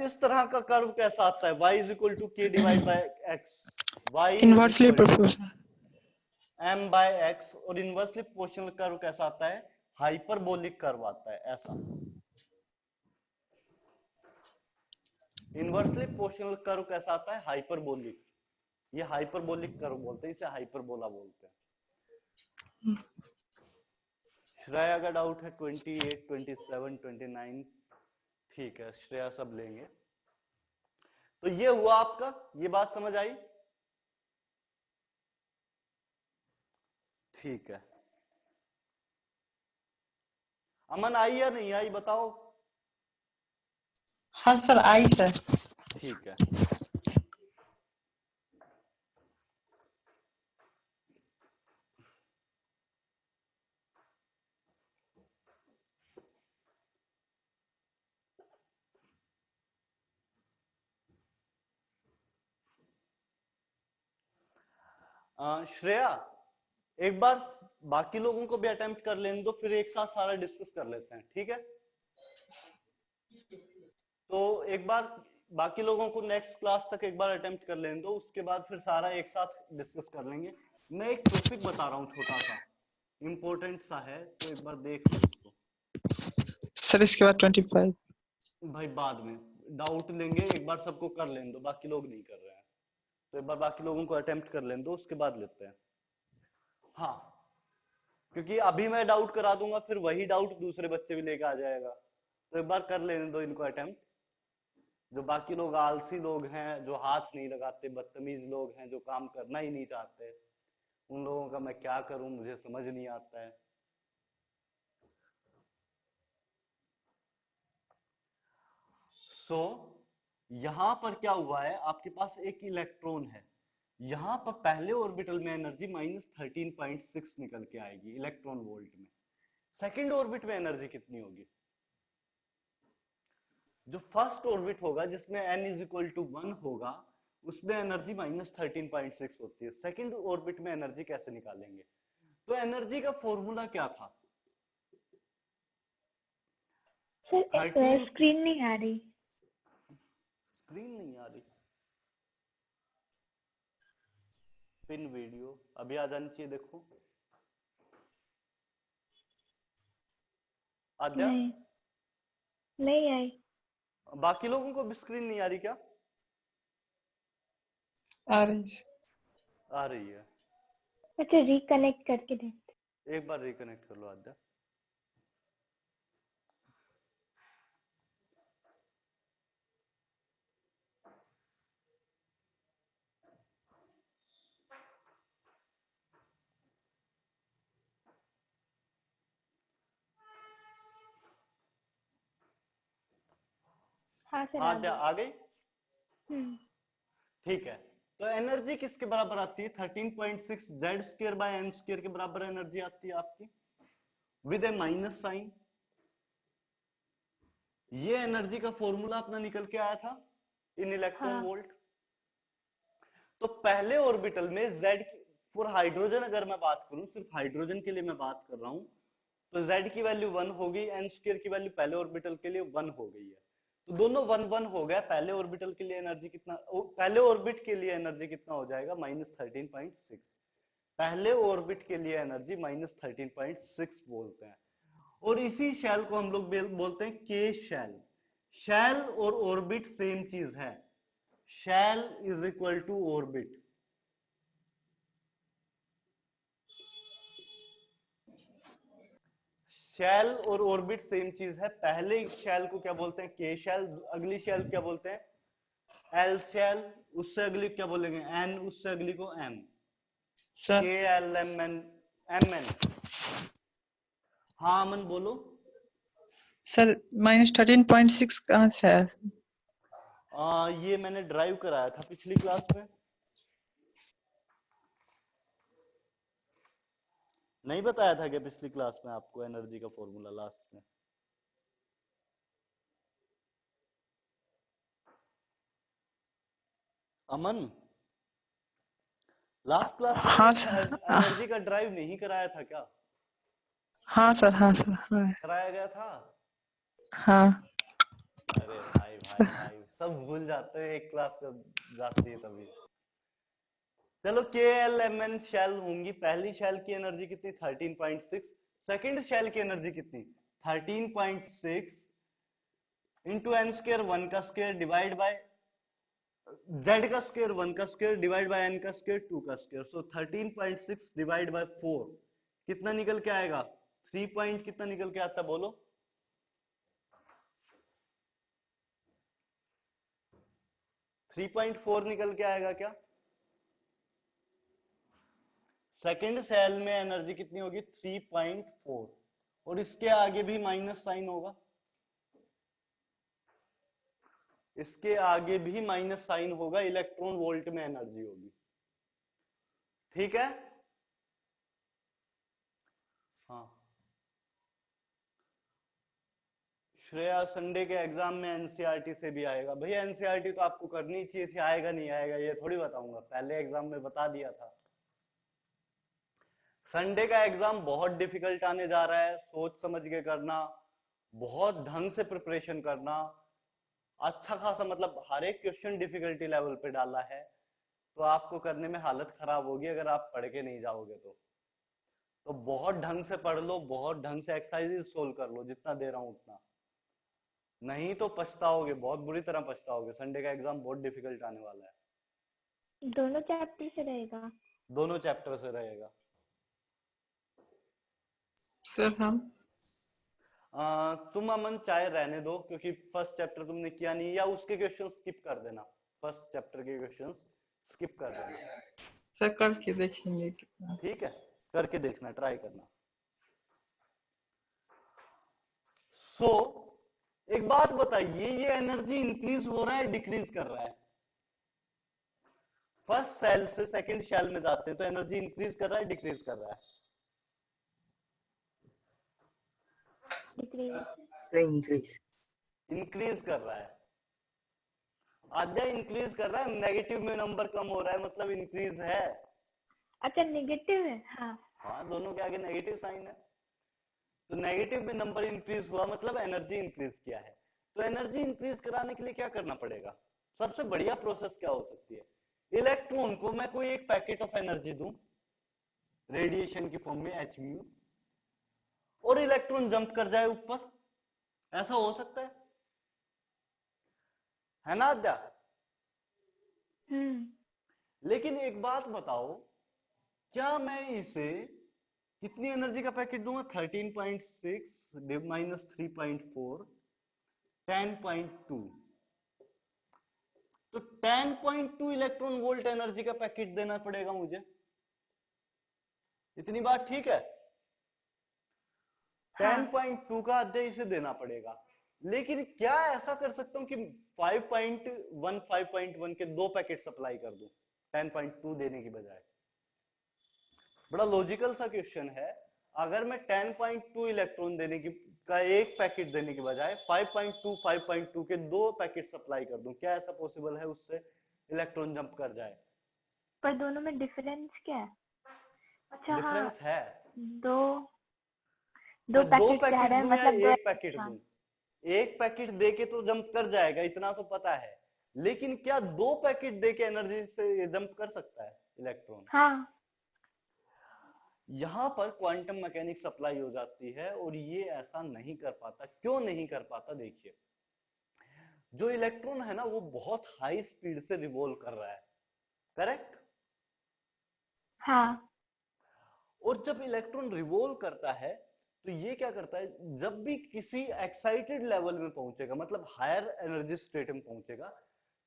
इस तरह का कर्व कैसा आता है, y is equal to k divide by x, y is inversely equal to proportional. m by x। और इनवर्सली प्रोपोर्शनल कर्व कैसा आता है, हाइपरबोलिक कर्व आता है ऐसा। इनवर्सली प्रोपोर्शनल कर्व कैसा आता है, हाइपरबोलिक। ये हाइपरबोलिक कर्व बोलते हैं, इसे हाइपरबोला बोलते हैं। श्रेया का डाउट है 28, 27, 29, ठीक है, श्रेया सब लेंगे। तो ये हुआ आपका, ये बात समझ आई? ठीक है। अमन आई या नहीं आई बताओ? हाँ सर आई सर। ठीक है। श्रेया एक बार बाकी लोगों को भी अटेम्प्ट कर लेने दो, फिर एक साथ सारा डिस्कस कर लेते हैं, ठीक है? तो एक बार बाकी लोगों को नेक्स्ट क्लास तक एक बार अटेम्प्ट कर लेने दो, उसके बाद फिर सारा एक साथ डिस्कस कर लेंगे। मैं एक टॉपिक बता रहा हूँ छोटा सा, इंपॉर्टेंट सा है, तो एक बार देख लो इसको। सर इसके बाद 25। भाई बाद में डाउट लेंगे, एक बार सबको कर लेने दो, बाकी लोग नहीं कर रहे हैं, तो एक बार बाकी लोगों को अटेम्प्ट कर लेने दो, उसके बाद लेते हैं। हाँ, क्योंकि अभी मैं डाउट करा दूंगा, फिर वही डाउट दूसरे बच्चे भी लेके आ जाएगा, तो एक बार कर लेने दो इनको अटेम्प्ट। जो बाकी लोग आलसी लोग हैं, जो हाथ नहीं लगाते, बदतमीज लोग हैं, जो काम करना ही नहीं चाहते, उन लोगों का मैं क्या करूं, मुझे समझ नहीं आता है। यहां पर क्या हुआ है, आपके पास एक इलेक्ट्रॉन है, यहां पर पहले ऑर्बिटल में एनर्जी -13.6 निकल के आएगी इलेक्ट्रॉन वोल्ट में। सेकंड ऑर्बिट में एनर्जी कितनी होगी? जो फर्स्ट ऑर्बिट होगा जिसमें n इज इक्वल टू 1 होगा, उसमें एनर्जी -13.6 होती है। सेकंड ऑर्बिट में एनर्जी कैसे निकालेंगे? तो एनर्जी का फॉर्मूला क्या था, सर 13 स्क्रीन नहीं आ रही। स्क्रीन नहीं आ रही। पिन वीडियो अभी आ जानी चाहिए, देखो आद्या। नहीं नहीं आई। बाकी लोगों को भी स्क्रीन नहीं आ रही क्या? आ रही है। आ रही है। अच्छा रिकनेक्ट करके देखते। एक बार रिकनेक्ट कर लो आद्या। हाँ सर हाँ आ आद्या गई। आ गई। हम्म। ठीक है, तो एनर्जी किसके बराबर आती है? 13.6 Z square by N square के बराबर एनर्जी आती है आपकी, विद ए माइनस साइन। ये एनर्जी का फॉर्मूला अपना निकल के आया था इन इलेक्ट्रॉन हाँ वोल्ट। तो पहले ऑर्बिटल में z फॉर हाइड्रोजन अगर मैं बात करूं, सिर्फ हाइड्रोजन के लिए मैं बात कर रहा हूं, तो z की वैल्यू 1 हो गई, एन स्क्वायर की वैल्यू पहले ऑर्बिटल के लिए 1 हो गई है। तो दोनों 1 1 हो गया। पहले ऑर्बिटल के लिए एनर्जी कितना, पहले ऑर्बिट के लिए एनर्जी कितना हो जाएगा? -13.6। पहले ऑर्बिट के लिए एनर्जी -13.6 बोलते हैं। और इसी शेल को हम लोग बोलते हैं के शेल। शेल और ऑर्बिट सेम चीज है। Shell is equal to orbit. Shell और ऑर्बिट सेम चीज है। पहले शेल को क्या बोलते हैं? K shell. अगली शेल क्या बोलते हैं? L shell. उससे अगली क्या बोलेंगे? एन। उससे अगली को M. Sir K L M N M N. हाँ अमन बोलो। सर -13.6 कहाँ से आया? ये मैंने ड्राइव कराया था पिछली क्लास में। नहीं बताया था क्या पिछली क्लास में आपको एनर्जी का फॉर्मूला लास्ट में? अमन, लास्ट क्लास में हाँ मैंने सर। एनर्जी का ड्राइव नहीं कराया था क्या? हाँ सर, हाँ सर, हाँ कराया गया था। हाँ। अरे भाई भाई भाई, सब भूल जाते हैं एक क्लास का जाती है तभी। चलो के एल एम एन शेल होंगी। पहली शेल की एनर्जी कितनी? 13.6। सेकंड शेल की एनर्जी कितनी? 13.6 इंटू एन स्क्वायर 1 का स्क्वायर डिवाइड बाय जेड का स्क्वायर 1 का स्क्वायर डिवाइड बाय एन का स्क्वायर 2 का स्क्वायर। सो 13.6 डिवाइड बाय 4 कितना निकल के आएगा? 3 पॉइंट कितना निकल के आता बोलो? 3.4 निकल के आएगा क्या? सेकंड सेल में एनर्जी कितनी होगी? 3.4। और इसके आगे भी माइनस साइन होगा, इसके आगे भी माइनस साइन होगा, इलेक्ट्रॉन वोल्ट में एनर्जी होगी। ठीक है। हाँ श्रेया, संडे के एग्जाम में एनसीईआरटी से भी आएगा। भैया एनसीईआरटी तो आपको करनी चाहिए थी, आएगा नहीं आएगा ये थोड़ी बताऊंगा, पहले एग्जाम में बता दिया था। संडे का एग्जाम बहुत डिफिकल्ट आने जा रहा है, सोच समझ के करना, बहुत ढंग से प्रिपरेशन करना। अच्छा खासा मतलब हर एक क्वेश्चन डिफिकल्टी लेवल पे डाला है, तो आपको करने में हालत खराब होगी अगर आप पढ़ के नहीं जाओगे तो बहुत ढंग से पढ़ लो, बहुत ढंग से एक्सरसाइजेस सोल्व कर लो, जितना दे रहा हूं उतना, नहीं तो पछताओगे, बहुत बुरी तरह पछताओगे। संडे का एग्जाम बहुत डिफिकल्ट आने वाला है। दोनों चैप्टर से रहेगा? दोनों चैप्टर से रहेगा। सर हम तुम अमन चाहे रहने दो, क्योंकि फर्स्ट चैप्टर तुमने किया नहीं, या उसके क्वेश्चन स्किप कर देना, फर्स्ट चैप्टर के क्वेश्चन स्किप कर देना। सर करके देखेंगे कितना। ठीक है, करके देखना, ट्राई करना। सो एक बात बताइए, ये एनर्जी इंक्रीज हो रहा है डिक्रीज कर रहा है? फर्स्ट सेल से सेकंड सेल में जाते हैं तो एनर्जी इंक्रीज कर रहा है डिक्रीज कर रहा है? इंक्रीज इंक्रीज कर रहा है। आधा इंक्रीज कर रहा है, नेगेटिव में नंबर कम हो रहा है, मतलब इंक्रीज है। अच्छा नेगेटिव है। हाँ हाँ दोनों के आगे नेगेटिव साइन है। तो नेगेटिव में नंबर इंक्रीज हुआ मतलब एनर्जी इंक्रीज किया है। तो एनर्जी इंक्रीज कराने के लिए क्या करना पड़ेगा? सबसे बढ़िया प्रोसेस क्या हो सकती है? इलेक्ट्रॉन को मैं कोई एक पैकेट ऑफ एनर्जी दूं रेडिएशन की फॉर्म में h म्यू, और इलेक्ट्रॉन जंप कर जाए ऊपर। ऐसा हो सकता है ना आद्या? लेकिन एक बात बताओ, क्या मैं इसे कितनी एनर्जी का पैकेट दूंगा? 13.6 माइनस 3.4 10.2, तो 10.2 इलेक्ट्रॉन वोल्ट एनर्जी का पैकेट देना पड़ेगा मुझे। इतनी बात ठीक है? 10.2 का अध्याय इसे देना पड़ेगा। लेकिन क्या ऐसा कर सकता हूं कि 5.1 5.1 के दो पैकेट सप्लाई कर दूं 10.2 देने की बजाय? बड़ा लॉजिकल सा क्वेश्चन है। अगर मैं 10.2 इलेक्ट्रॉन देने की का एक पैकेट देने की बजाय 5.2 के दो पैकेट सप्लाई कर दूं, क्या ऐसा पॉसिबल है उससे इलेक्ट्रॉन जंप कर जाए? पर दोनों में डिफरेंस क्या है? अच्छा हाँ, डिफरेंस है। दो दो मैं दो पैकेट जा पैकेट रहे हैं दूं या मतलब दो एक पैकेट दूं, एक पैकेट दे के तो जंप कर जाएगा, इतना तो पता है। लेकिन क्या दो पैकेट दे के एनर्जी से जंप कर सकता है इलेक्ट्रॉन? हाँ। यहां पर क्वांटम मैकेनिक्स अप्लाई हो जाती है और ये ऐसा नहीं कर पाता। क्यों नहीं कर पाता? देखिए, जो इलेक्ट्रॉन है ना वो बहुत हाई स्पीड से रिवॉल्व कर रहा है, करेक्ट? हाँ। और जब इलेक्ट्रॉन रिवॉल्व करता है तो ये क्या करता है, जब भी किसी एक्साइटेड लेवल में पहुंचेगा मतलब हायर एनर्जी स्टेट में पहुंचेगा,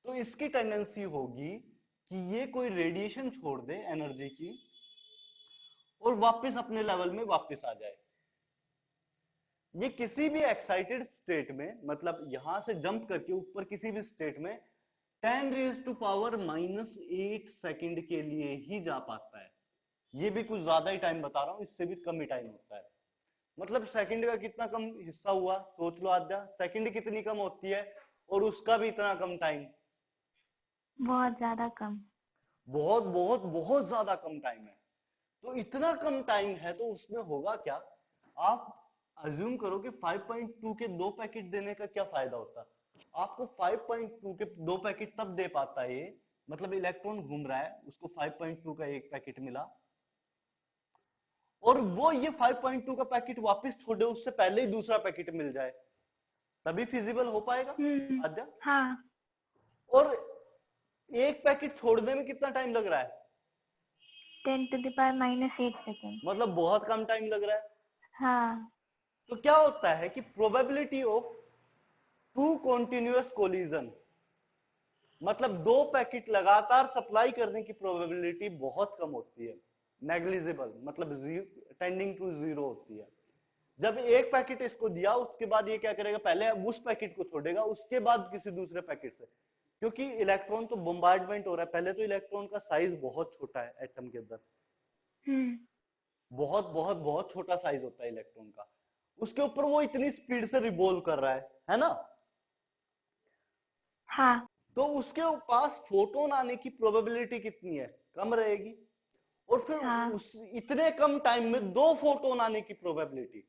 तो इसकी टेंडेंसी होगी कि ये कोई रेडिएशन छोड़ दे एनर्जी की और वापस अपने लेवल में वापस आ जाए। ये किसी भी एक्साइटेड स्टेट में मतलब यहां से जंप करके ऊपर किसी भी स्टेट में 10⁻⁻8 सेकंड के लिए ही जा पाता है। ये भी कुछ ज्यादा ही टाइम बता रहा हूं, इससे भी कम ही टाइम होता है। मतलब सेकंड का कितना कम हिस्सा हुआ, सोच लो आद्या। सेकंड कितनी कम होती है और उसका भी इतना कम टाइम? बहुत ज्यादा कम। बहुत बहुत बहुत ज्यादा कम टाइम है। तो इतना कम टाइम है तो उसमें होगा क्या? आप अज्यूम करो कि 5.2 के दो पैकेट देने का क्या फायदा होता? आपको 5.2 के दो पैकेट तब दे पाता है ये, मतलब इलेक्ट्रॉन घूम रहा है उसको 5.2 का एक पैकेट मिला और वो ये 5.2 का पैकेट वापस छोड़े उससे पहले ही दूसरा पैकेट मिल जाए, तभी फिजिबल हो पाएगा आद्या। हाँ। और एक पैकेट छोड़ने में कितना टाइम लग रहा है? 10⁻⁻8 सेकेंड। मतलब बहुत कम टाइम लग रहा है। हाँ। तो क्या होता है कि probability of two continuous collision, मतलब दो पैकेट लगातार सप्लाई करने की प्रोबेबिलिटी बहुत कम होती है, नेग्लिजिबल, मतलब टेंडिंग टू जीरो होती है। जब एक पैकेट इसको दिया उसके बाद ये क्या करेगा, पहले उस पैकेट को छोड़ेगा उसके बाद किसी दूसरे पैकेट से, क्योंकि इलेक्ट्रॉन तो बम्बार्डमेंट हो रहा है। पहले तो इलेक्ट्रॉन का साइज बहुत छोटा है एटम के अंदर, बहुत बहुत बहुत छोटा साइज होता है इलेक्ट्रॉन का, उसके ऊपर वो इतनी स्पीड से रिवॉल्व कर रहा है ना? हाँ। तो उसके पास फोटोन आने की प्रोबेबिलिटी कितनी है? कम रहेगी। और फिर हाँ। उस इतने कम टाइम में दो फोटोन आने की प्रोबेबिलिटी,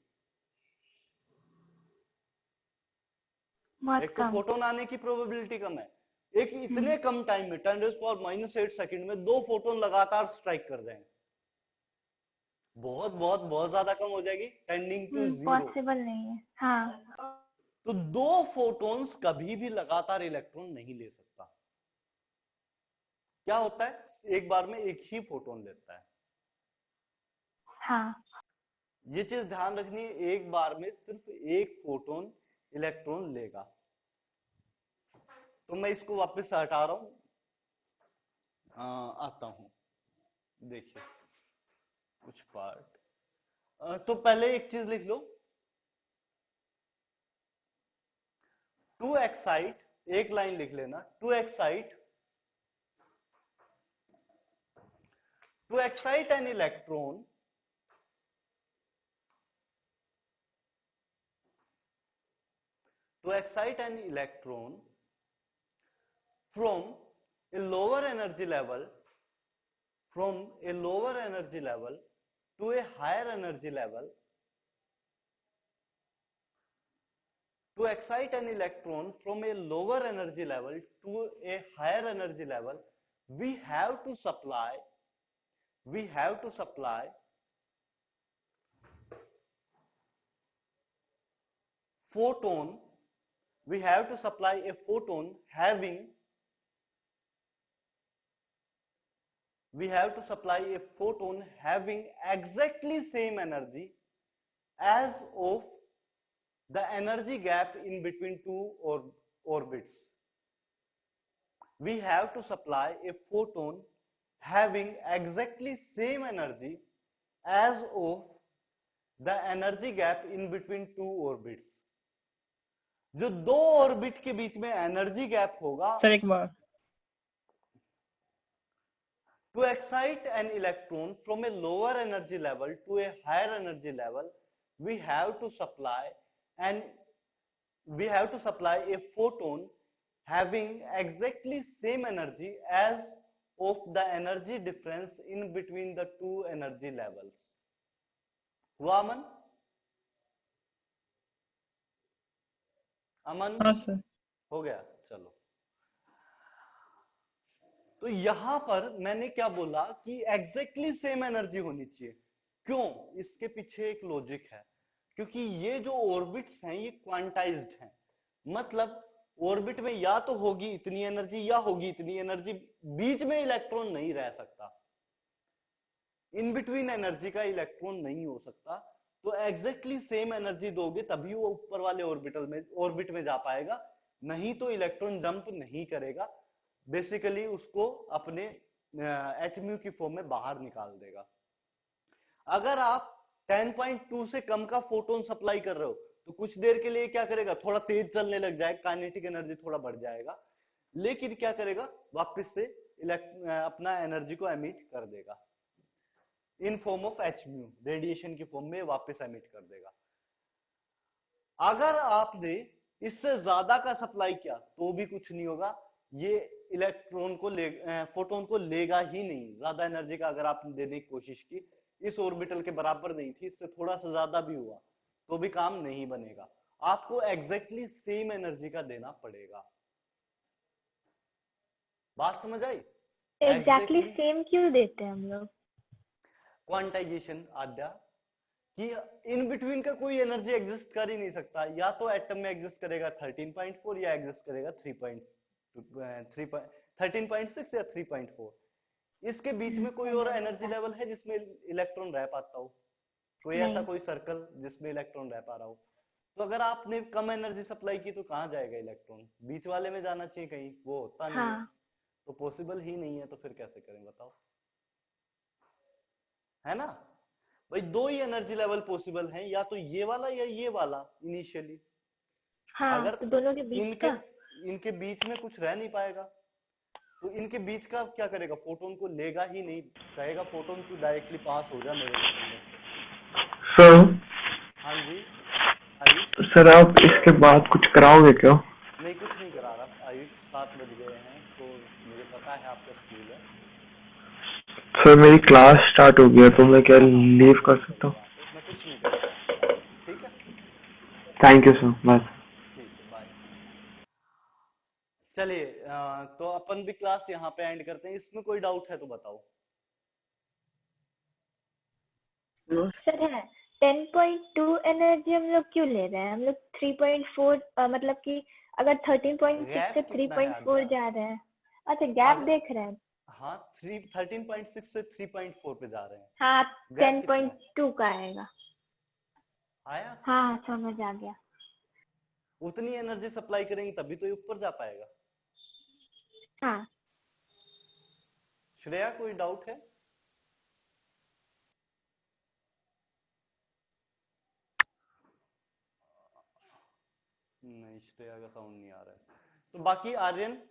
बहुत एक तो कम। फोटोन आने की प्रोबेबिलिटी कम है, एक इतने कम टाइम में 10⁻⁻8 सेकंड में दो फोटोन लगातार स्ट्राइक कर जाएंगे, बहुत बहुत बहुत ज्यादा कम हो जाएगी, टेंडिंग टू जीरो। पॉसिबल नहीं है। हाँ। तो दो फोटोन्स कभी भी लगातार इलेक्ट्रॉन नहीं ले सकता। क्या होता है, एक बार में एक ही फोटोन लेता है। हाँ। ये चीज ध्यान रखनी है, एक बार में सिर्फ एक फोटोन इलेक्ट्रॉन लेगा। तो मैं इसको वापस हटा रहा हूं, आता हूं, देखिए कुछ पार्ट। तो पहले एक चीज लिख लो, टू एक्साइट, एक लाइन लिख लेना, to excite an electron from a lower energy level to a higher energy level, To excite an electron from a lower energy level to a higher energy level, we have to supply photon, we have to supply a photon having exactly same energy as of the energy gap in between two orbits. We have to supply a photon having exactly same energy as of the energy gap in between two orbits. जो दो orbit के बीच में energy gap होगा, sir एक बार to excite an electron from a lower energy level to a higher energy level, we have to supply a photon having exactly same energy as of the energy difference in between the two energy levels. हुआ अमन? अमन हाँ sir हो गया? चलो, तो यहां पर मैंने क्या बोला कि एग्जैक्टली सेम एनर्जी होनी चाहिए। क्यों? इसके पीछे एक लॉजिक है, क्योंकि ये जो ऑर्बिट्स हैं ये क्वांटाइज्ड हैं, मतलब ऑर्बिट में या तो होगी इतनी एनर्जी या होगी इतनी एनर्जी, बीच में इलेक्ट्रॉन नहीं रह सकता, इन बिटवीन एनर्जी का इलेक्ट्रॉन नहीं हो सकता। तो एग्जैक्टली सेम एनर्जी दोगे तभी वो ऊपर वाले ऑर्बिट में जा पाएगा, नहीं तो इलेक्ट्रॉन जंप नहीं करेगा, बेसिकली उसको अपने एचम्यू की फॉर्म में बाहर निकाल देगा। अगर आप 10.2 से कम का फोटोन सप्लाई कर रहे हो तो कुछ देर के लिए क्या करेगा, थोड़ा तेज चलने लग जाएगा, काइनेटिक एनर्जी थोड़ा बढ़ जाएगा, लेकिन क्या करेगा, वापस से अपना एनर्जी को एमिट कर देगा इन फॉर्म ऑफ एचम्यू, रेडिएशन की फॉर्म में वापस एमिट कर देगा। अगर आपने इससे ज्यादा का सप्लाई किया तो भी कुछ नहीं होगा, ये इलेक्ट्रॉन को फोटोन को लेगा ही नहीं। ज्यादा एनर्जी का अगर आपने देने की कोशिश की, इस ऑर्बिटल के बराबर नहीं थी, इससे थोड़ा सा ज्यादा भी हुआ तो भी काम नहीं बनेगा, आपको एग्जैक्टली सेम एनर्जी का देना पड़ेगा। बात समझ आई? एग्जैक्टली सेम क्यों देते हैं हम लोग? क्वांटाइजेशन आद्या, कि इन बिटवीन का कोई एनर्जी एग्जिस्ट कर ही नहीं सकता, या तो एटम में एग्जिस्ट करेगा 13.4 या एग्जिस्ट करेगा 13.6 या 3.4। इसके बीच में कोई और एनर्जी लेवल है जिसमें इलेक्ट्रॉन रह पाता हो? कोई ऐसा कोई सर्कल जिसमें इलेक्ट्रॉन रह पा रहा हो? तो अगर आपने कम एनर्जी सप्लाई की तो कहाँ जाएगा इलेक्ट्रॉन? बीच वाले में जाना चाहिए कहीं, वो होता नहीं है, तो पॉसिबल ही नहीं है, तो फिर कैसे करें बताओ? है ना भाई, दो ही एनर्जी लेवल पॉसिबल हैं, या तो ये वाला या ये वाला इनिशियली। अगर तो दोनों के बीच इनके बीच में कुछ रह नहीं पाएगा तो इनके बीच का क्या करेगा, फोटोन को लेगा ही नहीं, कहेगा फोटोन तू डायरेक्टली पास हो जा मेरे अंदर से। सर हाँ जी आयुष। सर आप इसके बाद कुछ कराओगे क्या? नहीं, कुछ नहीं करा रहा आयुष, 7 बज गए हैं तो मुझे पता है आपका स्कूल है। सर मेरी क्लास स्टार्ट हो गया तो मैं क्या लीव कर सकता हूँ? मैं कुछ नहीं करूँगा, ठीक है? Thank you sir, bye. ठीक है, बाय। चलिए, तो अपन भी क्लास यहाँ पे एंड करते हैं। इसमें कोई डाउट है तो बताओ। सर है 10.2 एनर्जी हम लोग क्यों ले रहे हैं? हम लोग 3.4 मतलब कि अगर 13.6 से 3.4 जा रहे हैं। अच्छा, गैप देख रहे हैं? हाँ, 13.6 से 3.4 पे जा रहे हैं। हाँ, 10.2 का आएगा। आया? हाँ, समझ आ गया। उतनी एनर्जी सप्लाई करेंगे तभी तो ये ऊपर जा पाएगा। हाँ। श्रेया, कोई डाउट है? नहीं, श्रेया का साउंड नहीं आ रहा है। तो बाकी आर्यन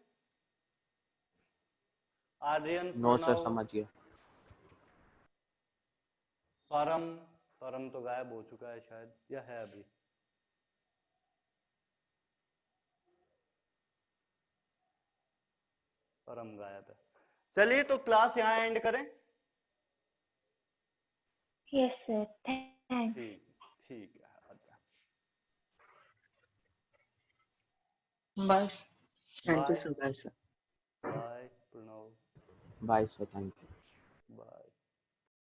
नो सर, समझ गया। परम तो गायब हो चुका है शायद, या है अभी? परम गायब है। चलिए, तो क्लास यहाँ एंड करें। Yes sir, thanks. ठीक है। Bye thank you bye sir bye sir bye Pranav. Bye sir, thank you.